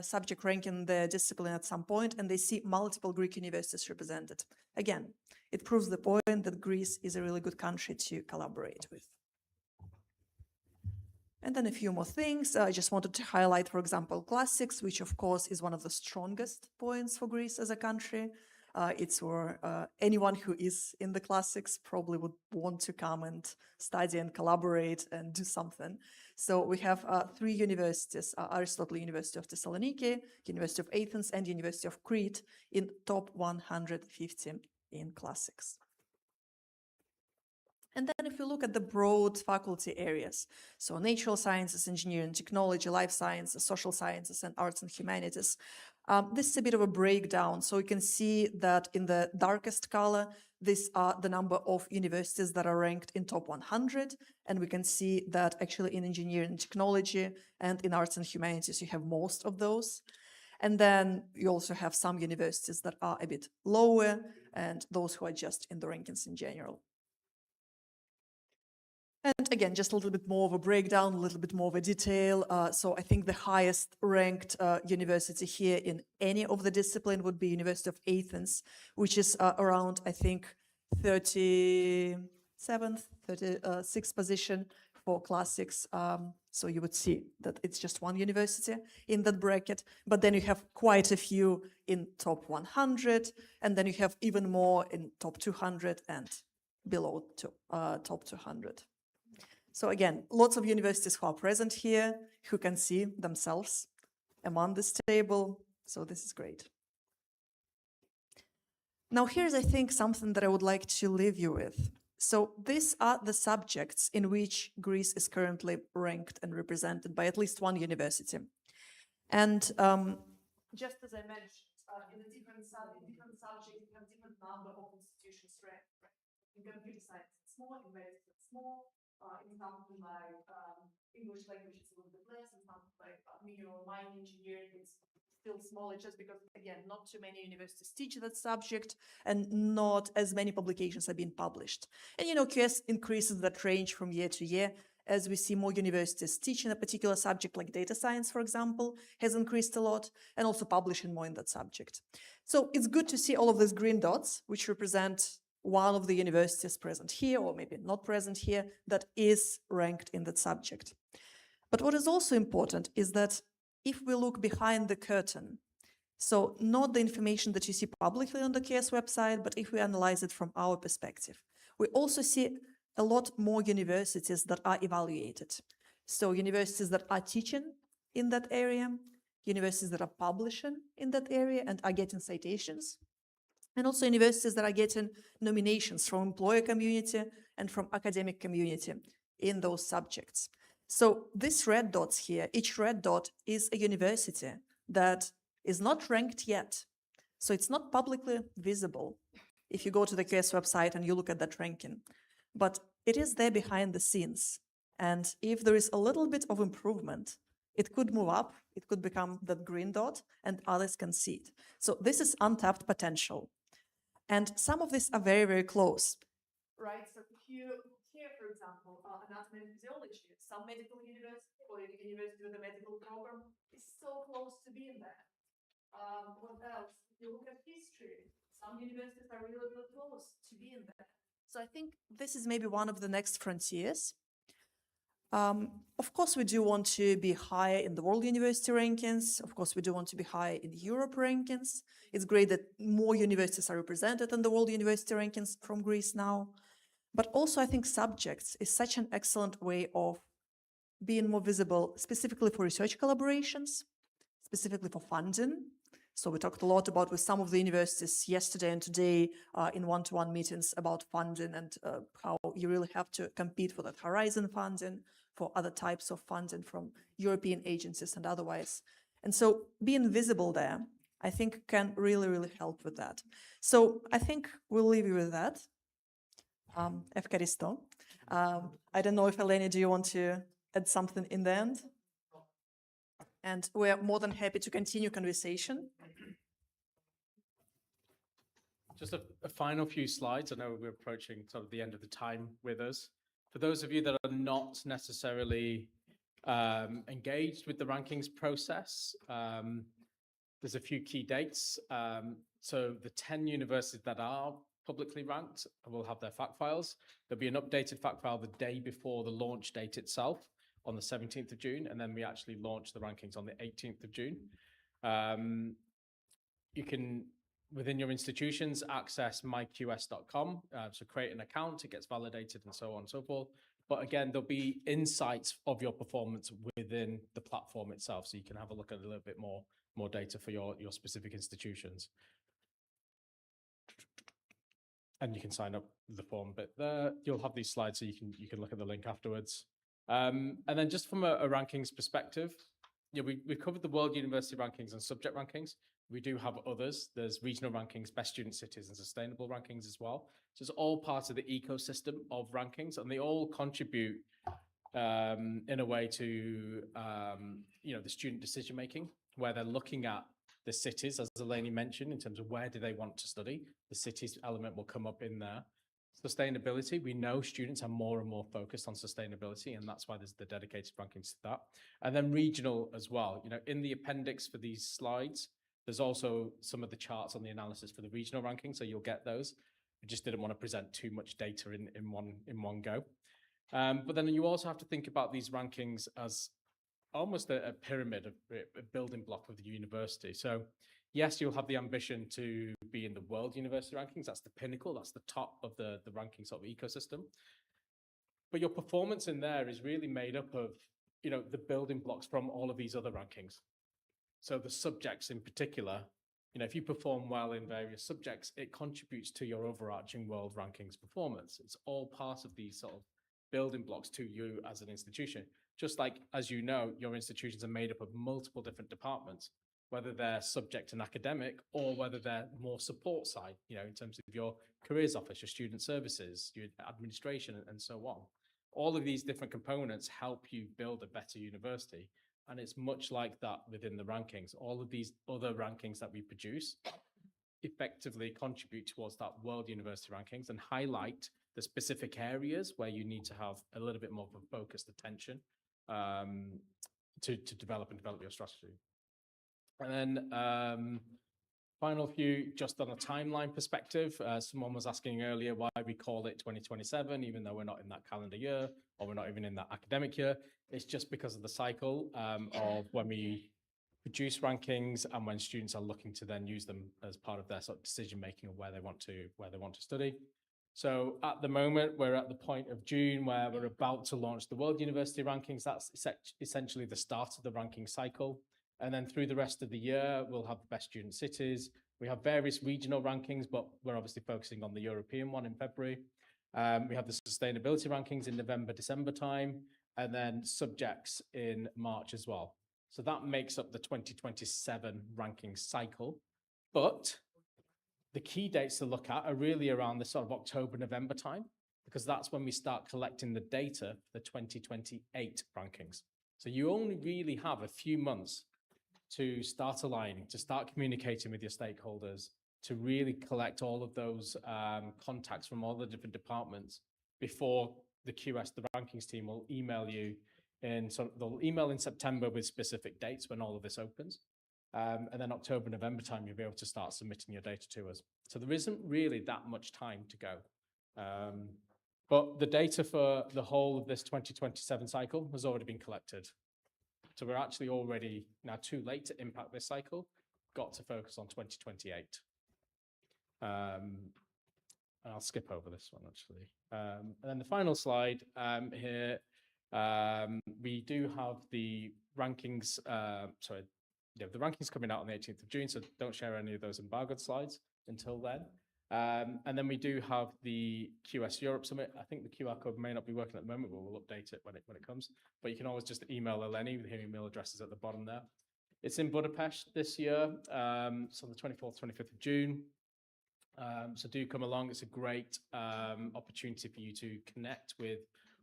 subject ranking the discipline at some point, and they see multiple Greek universities represented. Again, it proves the point that Greece is a really good country to collaborate with. And then a few more things. I just wanted to highlight, for example, classics, which of course is one of the strongest points for Greece as a country. It's where anyone who is in the classics probably would want to come and study and collaborate and do something. So we have 3 universities, Aristotle University of Thessaloniki, University of Athens, and University of Crete in top 150 in classics. And then if you look at the broad faculty areas, so natural sciences, engineering, technology, life sciences, social sciences, and arts and humanities, this is a bit of a breakdown. So you can see that in the darkest color, these are the number of universities that are ranked in top 100. And we can see that actually in engineering and technology and in arts and humanities, you have most of those. And then you also have some universities that are a bit lower and those who are just in the rankings in general. And again, just a little bit more of a breakdown, a little bit more of a detail. So I think the highest ranked university here in any of the discipline would be University of Athens, which is around, I think, 37th, 36th position for classics. So you would see that it's just one university in that bracket, but then you have quite a few in top 100, and then you have even more in top 200 and below top 200. So again, lots of universities who are present here, who can see themselves among this table. So this is great. Now here's, I think, something that I would like to leave you with. So these are the subjects in which Greece is currently ranked and represented by at least one university. And just as I mentioned, in the different subjects, you have different number of institutions ranked. In computer science, it's more, in medicine, it's more. In something like English language is a little bit less, and something like mineral mining engineering is still smaller just because, again, not too many universities teach that subject and not as many publications are being published. And, QS increases that range from year to year as we see more universities teaching a particular subject like data science, for example, has increased a lot, and also publishing more in that subject. So it's good to see all of these green dots, which represent one of the universities present here, or maybe not present here, that is ranked in that subject. But what is also important is that if we look behind the curtain, so not the information that you see publicly on the KS website, but if we analyze it from our perspective, we also see a lot more universities that are evaluated. So universities that are teaching in that area, universities that are publishing in that area and are getting citations, and also universities that are getting nominations from employer community and from academic community in those subjects. So these red dots here, each red dot is a university that is not ranked yet. So it's not publicly visible if you go to the KS website and you look at that ranking, but it is there behind the scenes. And if there is a little bit of improvement, it could move up, it could become that green dot, and others can see it. So this is untapped potential. And some of these are very, very close. Right, so here, for example, anatomy and physiology, some medical university or a university with a medical program is so close to being there. What else? If you look at history, some universities are really, really close to being there. So I think this is maybe one of the next frontiers. Of course, we do want to be higher in the world university rankings. Of course, we do want to be higher in Europe rankings. It's great that more universities are represented in the world university rankings from Greece now. But also, I think subjects is such an excellent way of being more visible, specifically for research collaborations, specifically for funding. So we talked a lot about with some of the universities yesterday and today in one-to-one meetings about funding and how you really have to compete for that Horizon funding, for other types of funding from European agencies and otherwise. And so being visible there, I think can really, really help with that. So I think we'll leave you with that. Evkaristo. I don't know if Eleni, do you want to add something in the end? And we're more than happy to continue conversation. Just a final few slides. I know we're approaching sort of the end of the time with us. For those of you that are not necessarily engaged with the rankings process, there's a few key dates. So the 10 universities that are publicly ranked will have their fact files. There'll be an updated fact file the day before the launch date itself on the 17th of June, and then we actually launch the rankings on the 18th of June. You can, within your institutions, access myqs.com. So create an account, it gets validated and so on and so forth. But again, there'll be insights of your performance within the platform itself. So you can have a look at a little bit more data for your specific institutions. And you can sign up the form, but you'll have these slides so you can look at the link afterwards. And then just from a rankings perspective, we've covered the world university rankings and subject rankings. We do have others. There's regional rankings, best student cities, and sustainable rankings as well. So it's all part of the ecosystem of rankings, and they all contribute in a way to the student decision making, where they're looking at the cities, as Eleni mentioned, in terms of where do they want to study. The cities element will come up in there. Sustainability, we know students are more and more focused on sustainability, and that's why there's the dedicated rankings to that. And then regional as well. In the appendix for these slides, there's also some of the charts on the analysis for the regional rankings, so you'll get those. We just didn't want to present too much data in one go. But then you also have to think about these rankings as almost a pyramid, a building block of the university. So yes, you'll have the ambition to be in the world university rankings. That's the pinnacle. That's the top of the ranking sort of ecosystem. But your performance in there is really made up of, the building blocks from all of these other rankings. So the subjects in particular, if you perform well in various subjects, it contributes to your overarching world rankings performance. It's all part of these sort of building blocks to you as an institution. Just like, as you know, your institutions are made up of multiple different departments, whether they're subject and academic or whether they're more support side, in terms of your careers office, your student services, your administration, and so on. All of these different components help you build a better university. And it's much like that within the rankings. All of these other rankings that we produce effectively contribute towards that world university rankings and highlight the specific areas where you need to have a little bit more of a focused attention to develop your strategy. And then final few, just on a timeline perspective, someone was asking earlier why we call it 2027, even though we're not in that calendar year, or we're not even in that academic year. It's just because of the cycle of when we produce rankings and when students are looking to then use them as part of their sort of decision-making of where they want to study. So at the moment, we're at the point of June where we're about to launch the World University Rankings. That's essentially the start of the ranking cycle. And then through the rest of the year, we'll have the best student cities. We have various regional rankings, but we're obviously focusing on the European one in February. We have the sustainability rankings in November, December time, and then subjects in March as well. So that makes up the 2027 ranking cycle. But the key dates to look at are really around the sort of October, November time, because that's when we start collecting the data for the 2028 rankings. So you only really have a few months to start aligning, to start communicating with your stakeholders, to really collect all of those contacts from all the different departments before the QS, the rankings team, will email you. So they'll email in September with specific dates when all of this opens. And then October, November time, you'll be able to start submitting your data to us. So there isn't really that much time to go. But the data for the whole of this 2027 cycle has already been collected. So we're actually already now too late to impact this cycle, got to focus on 2028. And I'll skip over this one actually. And then the final slide here, we do have the rankings, the rankings coming out on the 18th of June, so don't share any of those embargoed slides until then. And then we do have the QS Europe Summit. I think the QR code may not be working at the moment, but we'll update it when it comes. But you can always just email Eleni, the email address is at the bottom there. It's in Budapest this year, so the 24th, 25th of June. So do come along. It's a great opportunity for you to connect with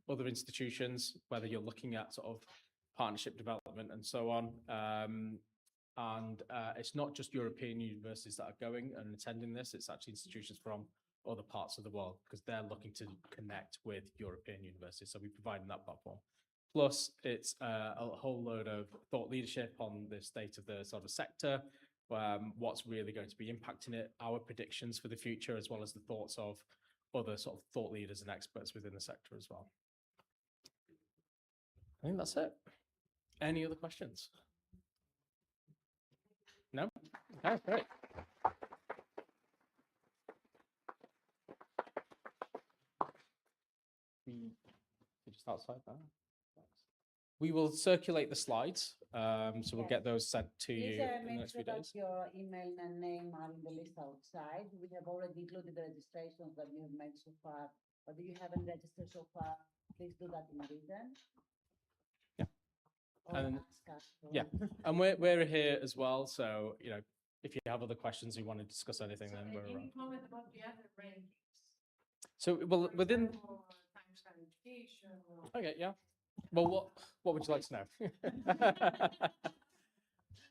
other institutions, whether you're looking at sort of partnership development and so on. And it's not just European universities that are going and attending this, it's actually institutions from other parts of the world because they're looking to connect with European universities. So we provide that platform. Plus, it's a whole load of thought leadership on the state of the sort of sector, what's really going to be impacting it, our predictions for the future, as well as the thoughts of other sort of thought leaders and experts within the sector as well. I think that's it. Any other questions? No? Okay, great. Just outside there. We will circulate the slides, so we'll get those sent to you in the Make uh, next sure few that days. your email and name are in the list outside. We have already included the registrations that you have made so far, but if you haven't registered so far, please do that in written. Yeah. Or And ask us. yeah, and we're here as well. So you know, if you have other questions, you want to discuss anything, then we're around. Any comment about the other rankings? So well, within. Times higher education or... Okay, yeah. Well, what would you like to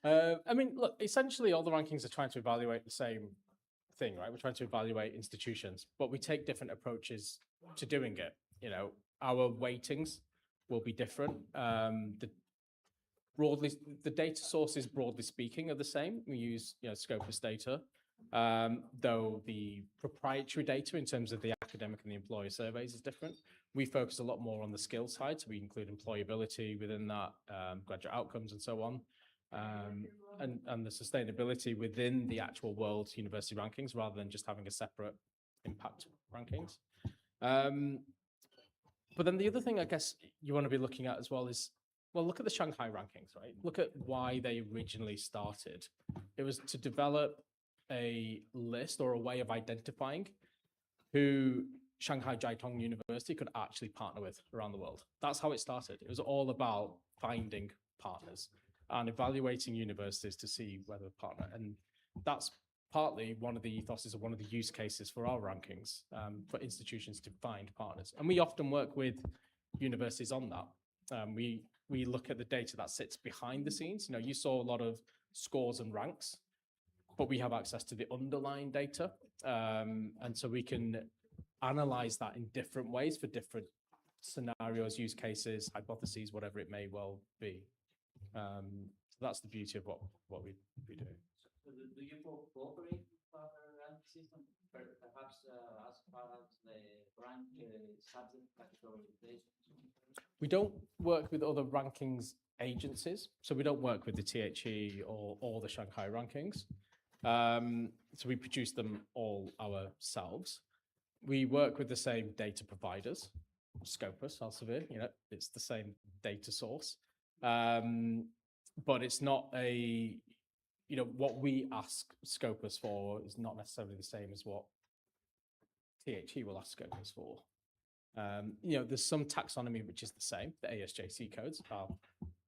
know? I mean, look, essentially all the rankings are trying to evaluate the same thing, right? We're trying to evaluate institutions, but we take different approaches to doing it. You know, our weightings will be different. The data sources, broadly speaking, are the same. We use, Scopus data, though the proprietary data in terms of the academic and the employer surveys is different. We focus a lot more on the skill side, so we include employability within that, graduate outcomes and so on, and the sustainability within the actual world university rankings rather than just having a separate impact rankings. But then the other thing I guess you want to be looking at as well is, well, look at the Shanghai rankings, right? Look at why they originally started. It was to develop a list or a way of identifying who Shanghai Jiaotong University could actually partner with around the world. That's how it started. It was all about finding partners and evaluating universities to see whether to partner. And that's partly one of the ethoses or one of the use cases for our rankings, for institutions to find partners. And we often work with universities on that. We look at the data that sits behind the scenes. You know, you saw a lot of scores and ranks, but we have access to the underlying data. And so we can analyze that in different ways for different scenarios, use cases, hypotheses, whatever it may well be. So that's the beauty of what we do. So do you cooperate with other rank systems, perhaps as far as the rank subject categorization? We don't work with other rankings agencies, so we don't work with the THE or the Shanghai rankings. So we produce them all ourselves. We work with the same data providers, Scopus, Elsevier, you know, it's the same data source. But it's not a, you know, what we ask Scopus for is not necessarily the same as what THE will ask Scopus for. You know, there's some taxonomy which is the same. The ASJC codes are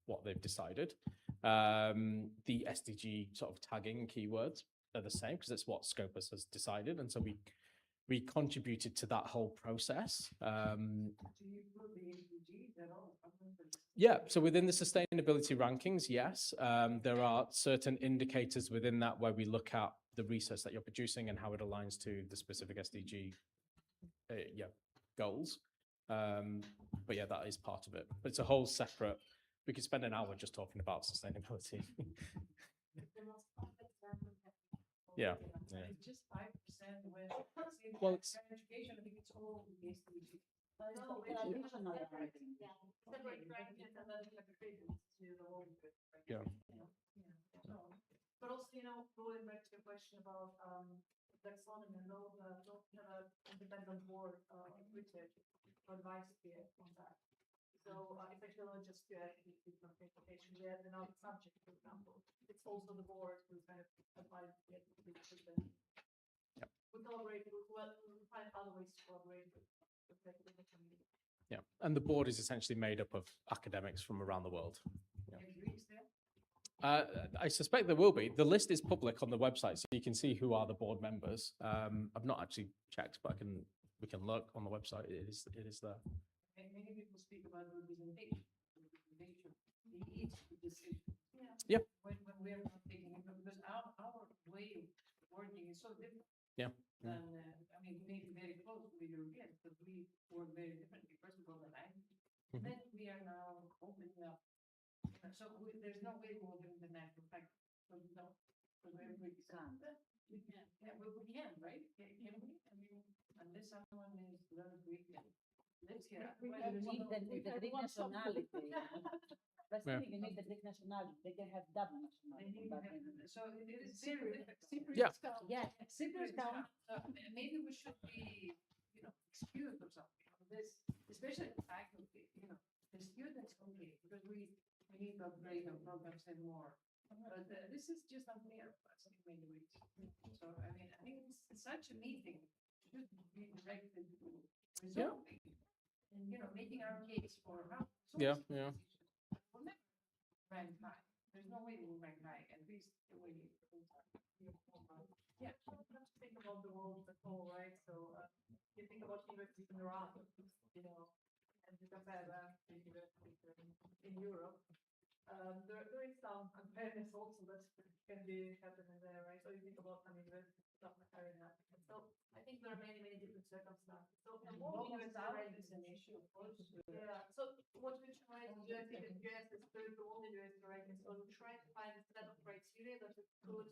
what they've decided. The SDG sort of tagging keywords are the same because it's what Scopus has decided. And so we contributed to that whole process. Yeah, so within the sustainability rankings, yes, there are certain indicators within that where we look at the research that you're producing and how it aligns to the specific SDG goals. But yeah, that is part of it. But it's a whole separate, we could spend an hour just talking about sustainability. Yeah. It's just 5% when Well, it's, education, I think it's all the SDG. No, it's national ranking. Separate rankings and then agreements to the whole. yeah. But also, you know, going back to your question about taxonomy, no, don't have an independent board research or advice here on that. So it's actually not just different interpretation. We have another subject, for example. It's also the board who kind of advises the system. Yep. We collaborate with, well, we find other ways to collaborate with the community. Yeah, and the board is essentially made up of academics from around the world. Yeah. I suspect there will be. The list is public on the website, so you can see who are the board members. I've not actually checked, but we can look on the website. It is there. And many people speak about representation. Representation leads to decision. Yep. When we are not taking it, because our way of working is so different. Yeah. And I mean, we need very close to the Europeans, but we work very differently. First of all, the language. Then we are now opening up. So there's no way we're doing the natural fact. So we don't. So we can't. We can. Yeah, but we can, right? Can we? I mean, unless someone is learning Greek. Let's hear. You need the Greek nationality. But still, you need the Greek nationality. They can have double nationality. So it is Cypriot. Yeah. Yeah, Cypriot count. Maybe we should be, you know, excused or something. This, especially the faculty, you know, the students only, because we need to upgrade our programs and more. But this is just unfair for us in many ways. So I mean, I think it's such a meeting should be directed to resolving and, you know, making our case for how. Yeah, yeah. We'll never rank high. There's no way we'll rank high, at least the way. Yeah, let's think about the world as a whole, right? So you think about universities in Iran, you know, and you compare that to universities in Europe. There is some unfairness also that can be happening there, right? So you think about some universities, stuff like that. So I think there are many different circumstances. So the more university is an issue, of course. Yeah. So what we try to do, I think, in US is to the world university rankings. So we try to find a set of criteria that we could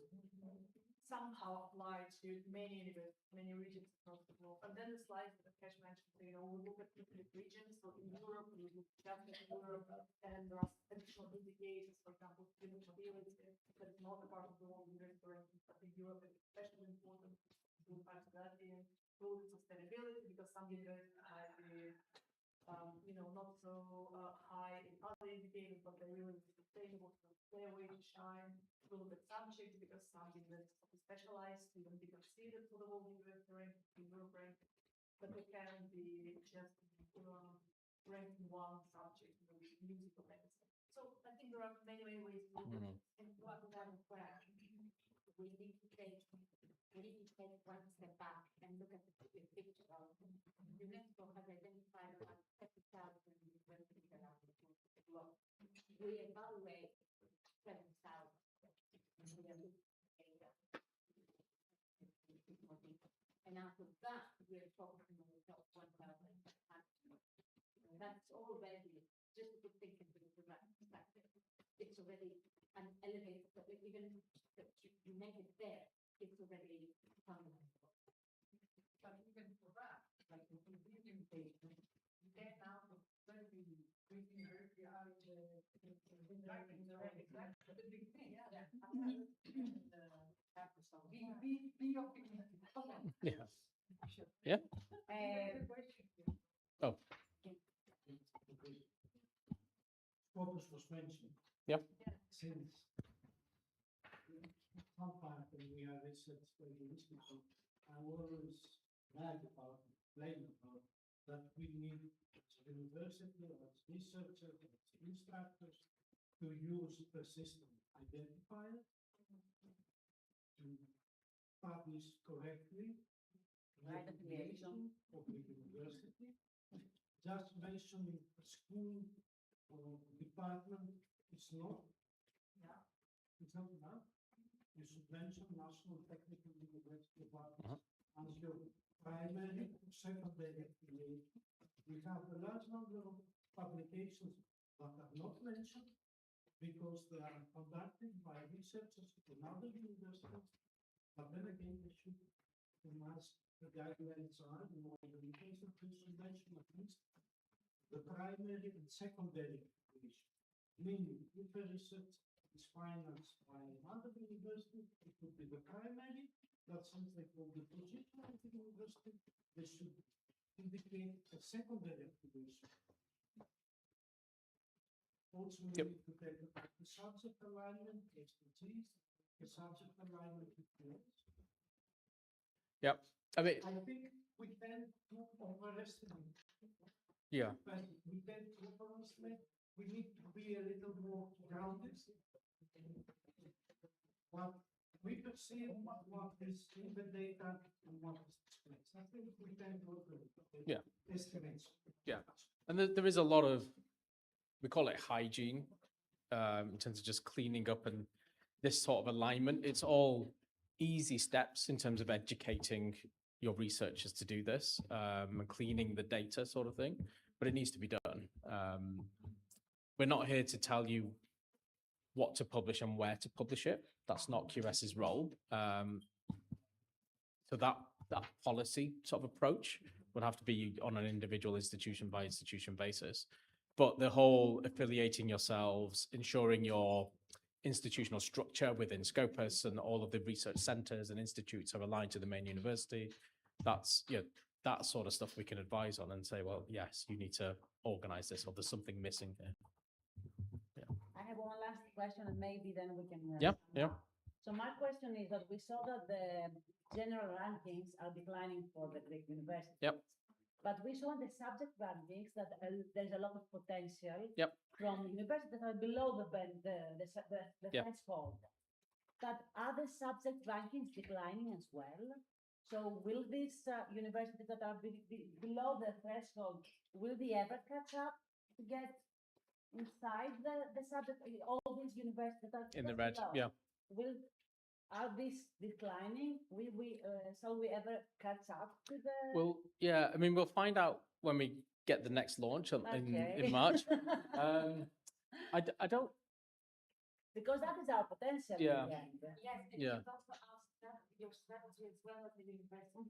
somehow apply to many universities, many regions across the globe. And then the slides that Cash mentioned, you know, we look at specific regions. So in Europe, we look at Europe, and there are additional indicators, for example, student mobility, that is not a part of the world university rankings, but in Europe it's especially important to find that in food sustainability, because some universities might be, you know, not so high in other indicators, but they're really sustainable, so their way to shine. We look at subjects because some universities are specialized, you don't be considered for the whole university ranking, in Europe ranking, but they can be just ranking one subject, you know, music or medicine. So I think there are many ways to look at it. And what kind of we need to take we need to take one step back and look at the big picture of UNESCO has identified about 7,000 universities around the globe. We evaluate 7,000. And we are looking at data. And out of that, we are focusing on the top 1,000 countries. And that's already, just to put things into the right perspective, it's already an elevator, but even if you make it there, it's already fundamental. But even for that, like if you give invitation, you get out of 30, 50 years, you are in the big thing, yeah. And, after some, be optimistic. Yeah. Sure. Yeah. Oh, Focus was mentioned. Yep. Since some part when we are research institute, I always glad about, blame about that we need as university, as researchers, as instructors to use the system identifier to publish correctly the Right affiliation. affiliation of the university. Just mentioning a school or department is not. Yeah. It's not enough. You should mention National Technical University of Athens as your primary, secondary affiliation. We have a large number of publications that are not mentioned because they are conducted by researchers from other universities. But then again, they should, as the guidelines are, in all the education, they should mention at least the primary and secondary affiliation. Meaning, if a research is financed by another university, it would be the primary, but since they call the position of the university, they should indicate a secondary affiliation. Also, we Yep. need to take about the subject alignment, expertise, the subject alignment with fields. yep. I mean, I think we tend to overestimate. yeah. But we tend to overestimate. We need to be a little more grounded. What we perceive, what is in the data, and what is displayed. I think we tend to overestimate. Yeah. Estimates. Yeah. And there is a lot of, we call it hygiene, in terms of just cleaning up and this sort of alignment. It's all easy steps in terms of educating your researchers to do this, and cleaning the data sort of thing, but it needs to be done. We're not here to tell you what to publish and where to publish it. That's not QS's role. So that policy sort of approach would have to be on an individual institution by institution basis. But the whole affiliating yourselves, ensuring your institutional structure within Scopus and all of the research centers and institutes are aligned to the main university, that's, you know, that sort of stuff we can advise on and say, well, yes, you need to organize this, or there's something missing here. I have one last question, and maybe then we can. Yeah, sum yeah. up. So my question is that we saw that the general rankings are declining for the Greek universities. Yep. But we saw in the subject rankings that there's a lot of potential. Yep. From universities that are below the Yep. threshold. But are the subject rankings declining as well? So will these universities that are below the threshold, will they ever catch up to get inside the subject, all these universities that are In the just red, below, yeah. are these declining? Shall we ever catch up to the? Well, yeah, I mean, we'll find out when we get the next launch in Okay. March. I don't, Because that is our potential. in Yeah. the end. Yes, and Yeah. you've also asked your strategy as well at the university.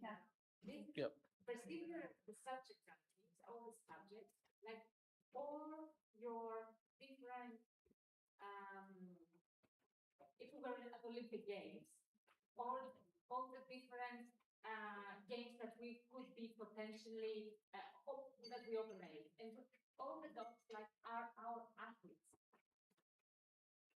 This Yep. particular the subject rankings, all the subjects, like all your different, if we were at Olympic Games, all the different games that we could be potentially that we operate, and all the dots like are our athletes.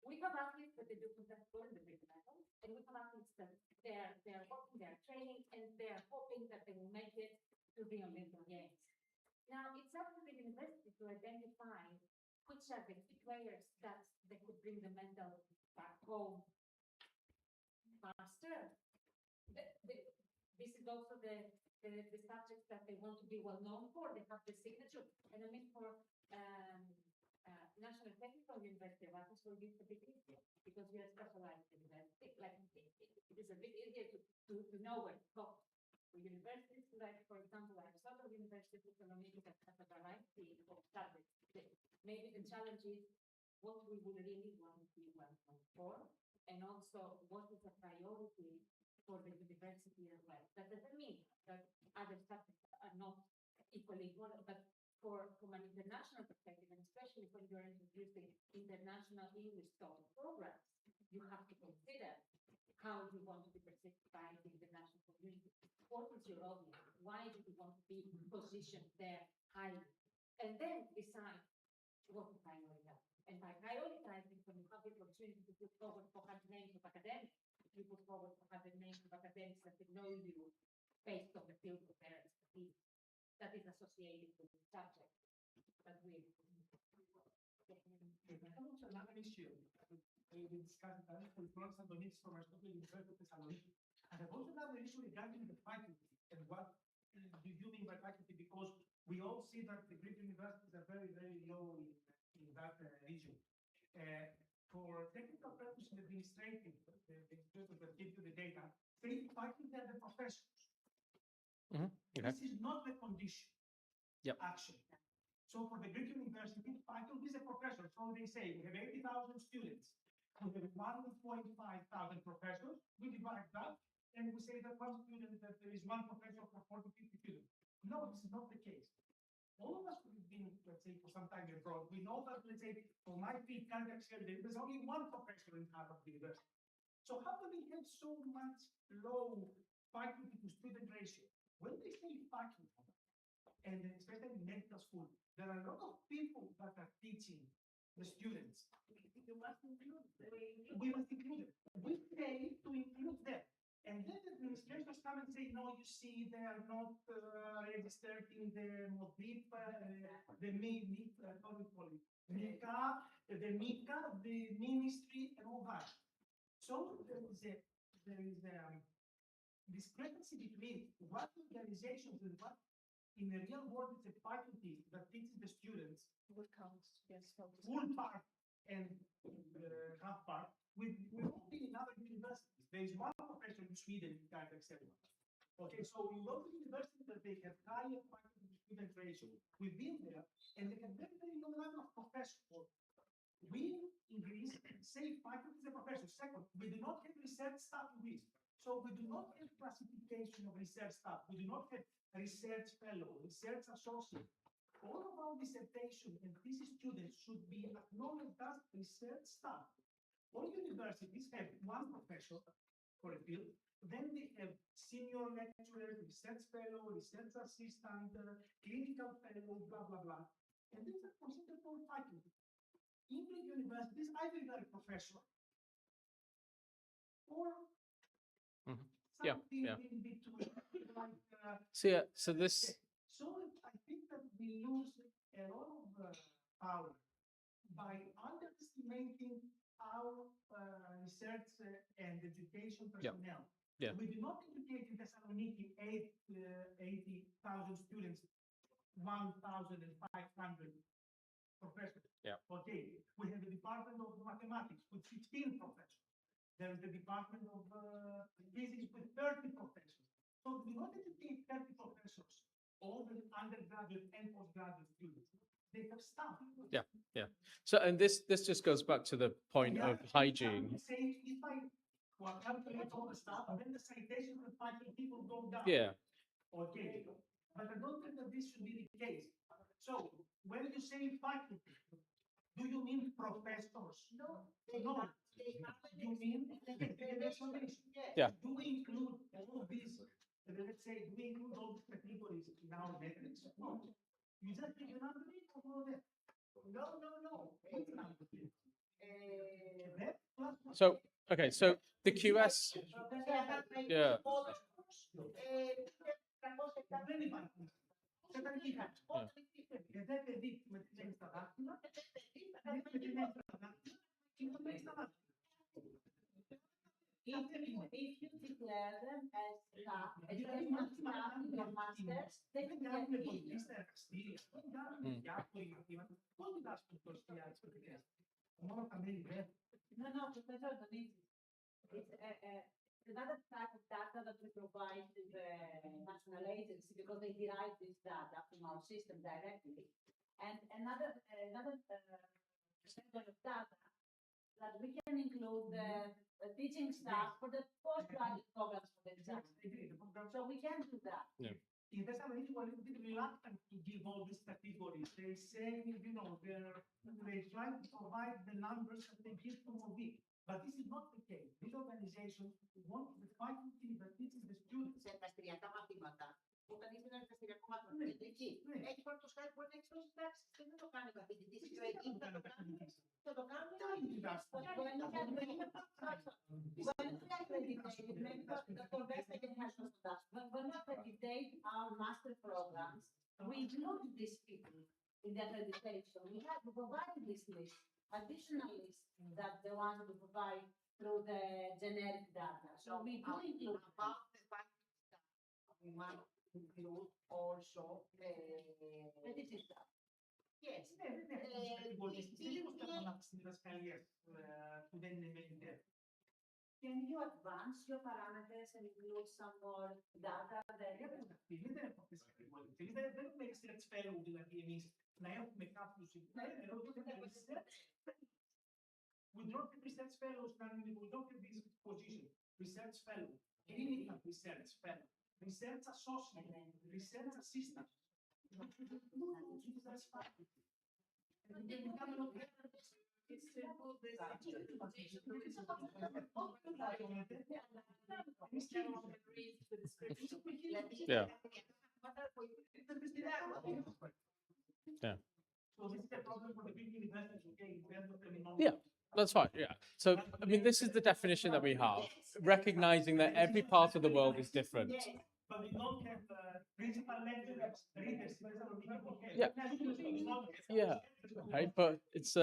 We have athletes that they do successful in the big level, and we have athletes that they're working, they're training, and they're hoping that they will make it to the Olympic Games. Now, it's up to the university to identify which are the key players that they could bring the medal back home faster, This is also the subject that they want to be well known for. They have the signature. And I mean, for National Technical University of Athens, for you, it's a bit easier because we are specialized university. Like it is a bit easier to know where to go. For universities, like for example, Aristotle University, Thessaloniki has a variety of subjects. Maybe the challenge is what we would really want to be well known for, and also what is a priority for the university as well. That doesn't mean that other subjects are not equally important, but from an international perspective, and especially when you're introducing international English taught programs, you have to consider how you want to be perceived by the international community. What is your audience? Why do you want to be positioned there highly? And then decide what to prioritize. And by prioritizing, when you have the opportunity to put forward 400 names of academics, you put forward 400 names of academics that know you based on the field of their expertise that is associated with the subject that we Another issue we discussed that with Florence Antonis from Aristotle University of Thessaloniki. And there's also another issue regarding the faculty and what do you mean by faculty? Because we all see that the Greek universities are very, very low in that region. For technical purposes and administrative, the institutions that give you the data, say faculty are the professors. Okay. This is not the condition. Yep. Actually. So for the Greek university, faculty is a professor. So they say we have 80,000 students. We have 1,500 professors. We divide that and we say that one student, that there is one professor for 40, 50 students. No, this is not the case. All of us who have been, let's say, for some time abroad, we know that, let's say, for my field, there's only one professor in Harvard University. So how do we have so much low faculty to student ratio? When they say faculty, and especially in medical school, there are a lot of people that are teaching the students. You must include them. We must include them. We pay to include them. And then the administrators come and say, no, you see, they are not registered in the MODIP, the MICA, the ministry, and all that. So there is a discrepancy between what organizations and what in the real world is a faculty that teaches the students Full counts, yes. full part and half part. We've all been in other universities. There is one professor in Sweden, etc. Okay, so we go to universities that they have higher faculty to student ratio. We've been there, and they have very, very low level of professors. We in Greece say faculty is a professor. Second, we do not have research staff in Greece. So we do not have classification of research staff. We do not have research fellow, research associate. All of our dissertation and thesis students should be acknowledged as research staff. All universities have one professor for a field, then they have senior lecturers, research fellow, research assistant, clinical fellow, blah, blah, blah. And these are considered all faculty. In the universities, either you are a professor or something in between. Like, So this. So I think that we lose a lot of power by underestimating our research and education personnel. Yeah. We do not educate in Thessaloniki 80,000 students, 1,500 professors. Yeah. Okay, we have the Department of Mathematics with 15 professors. There is the Department of Physics with 30 professors. So we not educate 30 professors, all the undergraduate and postgraduate students. They have staff. Yeah. So, and this just goes back to the point of hygiene. Say if I calculate all the stuff, and then the citation for 5 people go down. Yeah. Okay, but I don't think that this should be the case. So when you say faculty, do you mean professors? No. You mean explanation? Yeah. Do we include all of these? Let's say, do we include all these categories in our metrics? No. You just give an answer or no there? No. What's an answer? So, okay, so the QS. Yeah. If you declare them as staff, as staff in your masters, they can get in. No, Professor Donizi, it's another type of data that we provide to the national agency because they derive this data from our system directly. And another set of data that we can include the teaching staff for the postgraduate programs for the exams. So we can do that. Yeah. Investors were a little bit reluctant to give all these categories. They say, you know, they try to provide the numbers that they give to MOVI. But this is not the case. These organizations want the faculty that teaches the students. Σε εργαστηριακά μαθήματα. Όταν είσαι ένα εργαστηριακό μάθημα, εκεί. Έχει πρώτο χάρη, μπορεί να έχει τόσες τάξεις. Δεν το κάνει ο καθηγητής. Και εκεί θα το κάνει. Θα το κάνουν οι When we accreditate, maybe Dr. Vesta can help us with that. When we accreditate our master programs, we include these people in the accreditation. We provide this list, additional list that the ones we provide through the generic data. So we do include about the faculty staff. We might include also teaching staff. Yes. Can you advance your parameters and include some more data there? Δεν makes sense fellow, δηλαδή εμείς να έχουμε κάποιους we don't have research fellows, we don't have this position, research fellow, clinical research fellow, research associate, research assistant. Yeah. Yeah. So this is a problem for the big universities, okay, in terms of terminology. Yeah, that's fine. Yeah. So, I mean, this is the definition that we have, recognizing that every part of the world is different. But we don't have principal lecturers, readers, Yeah. Yeah. Okay, but it's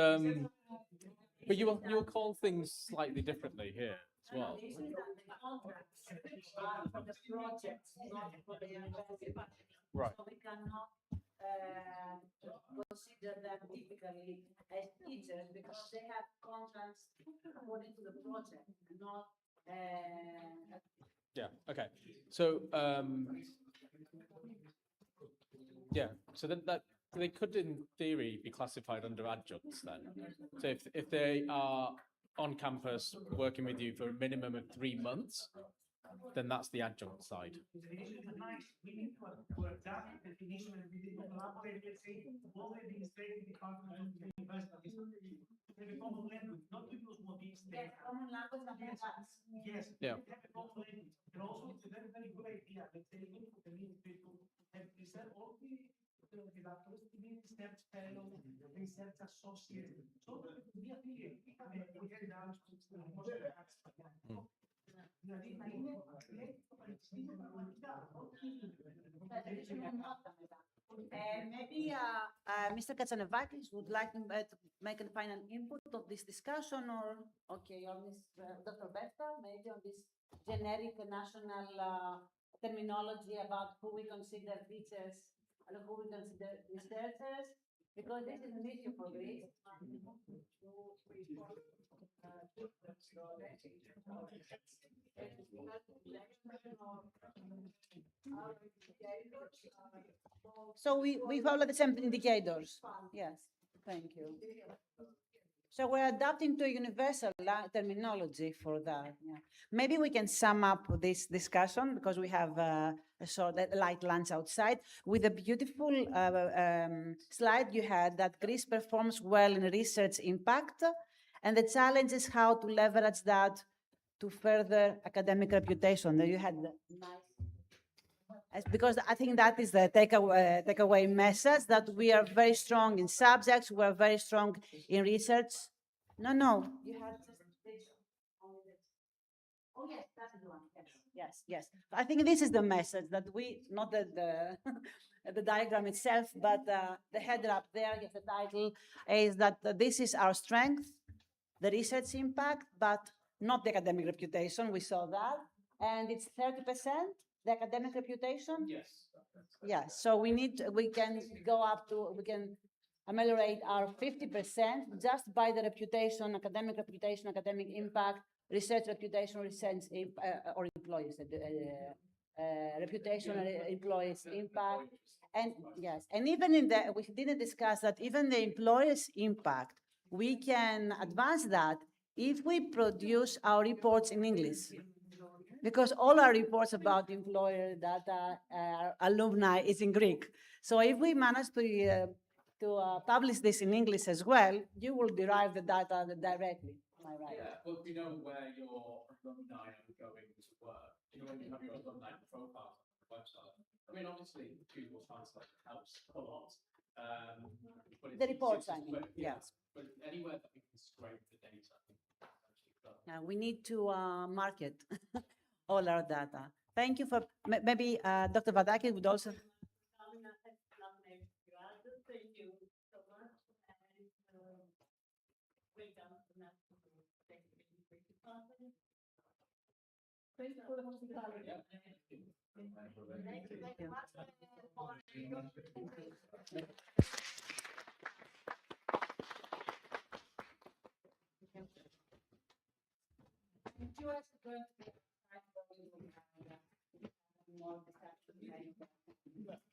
but you will call things slightly differently here as well. Right. So we cannot consider them typically as teachers because they have contracts according to the project, not. Yeah. Okay. So yeah. So then that they could, in theory, be classified under adjuncts then. So if they are on campus working with you for a minimum of 3 months, then that's the adjunct side. We need to adapt the definition and we need to collaborate, let's say, all the administrative departments of the university. Have a common language, not to use what is there. Common language that has us. Yes. Yeah. Have a common language. And also, it's a very, very good idea. Let's say, look for the ministry to have research, all the research fellow, research associate, so that it will be affiliated. We had now Maybe Mr. Katsanevakis would like to make a final input of this discussion, or okay, on this Dr. Vesta, maybe on this generic national terminology about who we consider teachers and who we consider researchers, because this is an issue for Greece. So we follow the same indicators. Yes, thank you. So we're adapting to a universal terminology for that. Yeah. Maybe we can sum up this discussion because we have a sort of light lunch outside with a beautiful slide you had that Greece performs well in research impact, and the challenge is how to leverage that to further academic reputation. You had nice. Because I think that is the takeaway message, that we are very strong in subjects, we are very strong in research. No. You had oh yes, that's the one. Yes. I think this is the message that we, not the diagram itself, but the header up there, yes, the title is that this is our strength, the research impact, but not the academic reputation, we saw that. And it's 30%, the academic reputation? Yes. Yes, so we can go up to, we can ameliorate our 50% just by the reputation, academic impact, research reputation, or employees, reputation, employees impact. And yes, and even in the, we didn't discuss that even the employers' impact, we can advance that if we produce our reports in English. Because all our reports about employer data, alumni is in Greek. So if we manage to publish this in English as well, you will derive the data directly. Am I right? Yeah, well, you know where your alumni are going to work. You know when you have your alumni profile on the website. I mean, obviously, Google Translate helps a lot. But The reports, I mean, yeah, yes. but anywhere that we can scrape the data, I think that's actually better. Now we need to market all our data. Thank you for, maybe Dr. Vadakis would also. Thank you so much. And welcome to National Technical University Conference. Thank you for the hospitality. Thank you very much for your more discussion.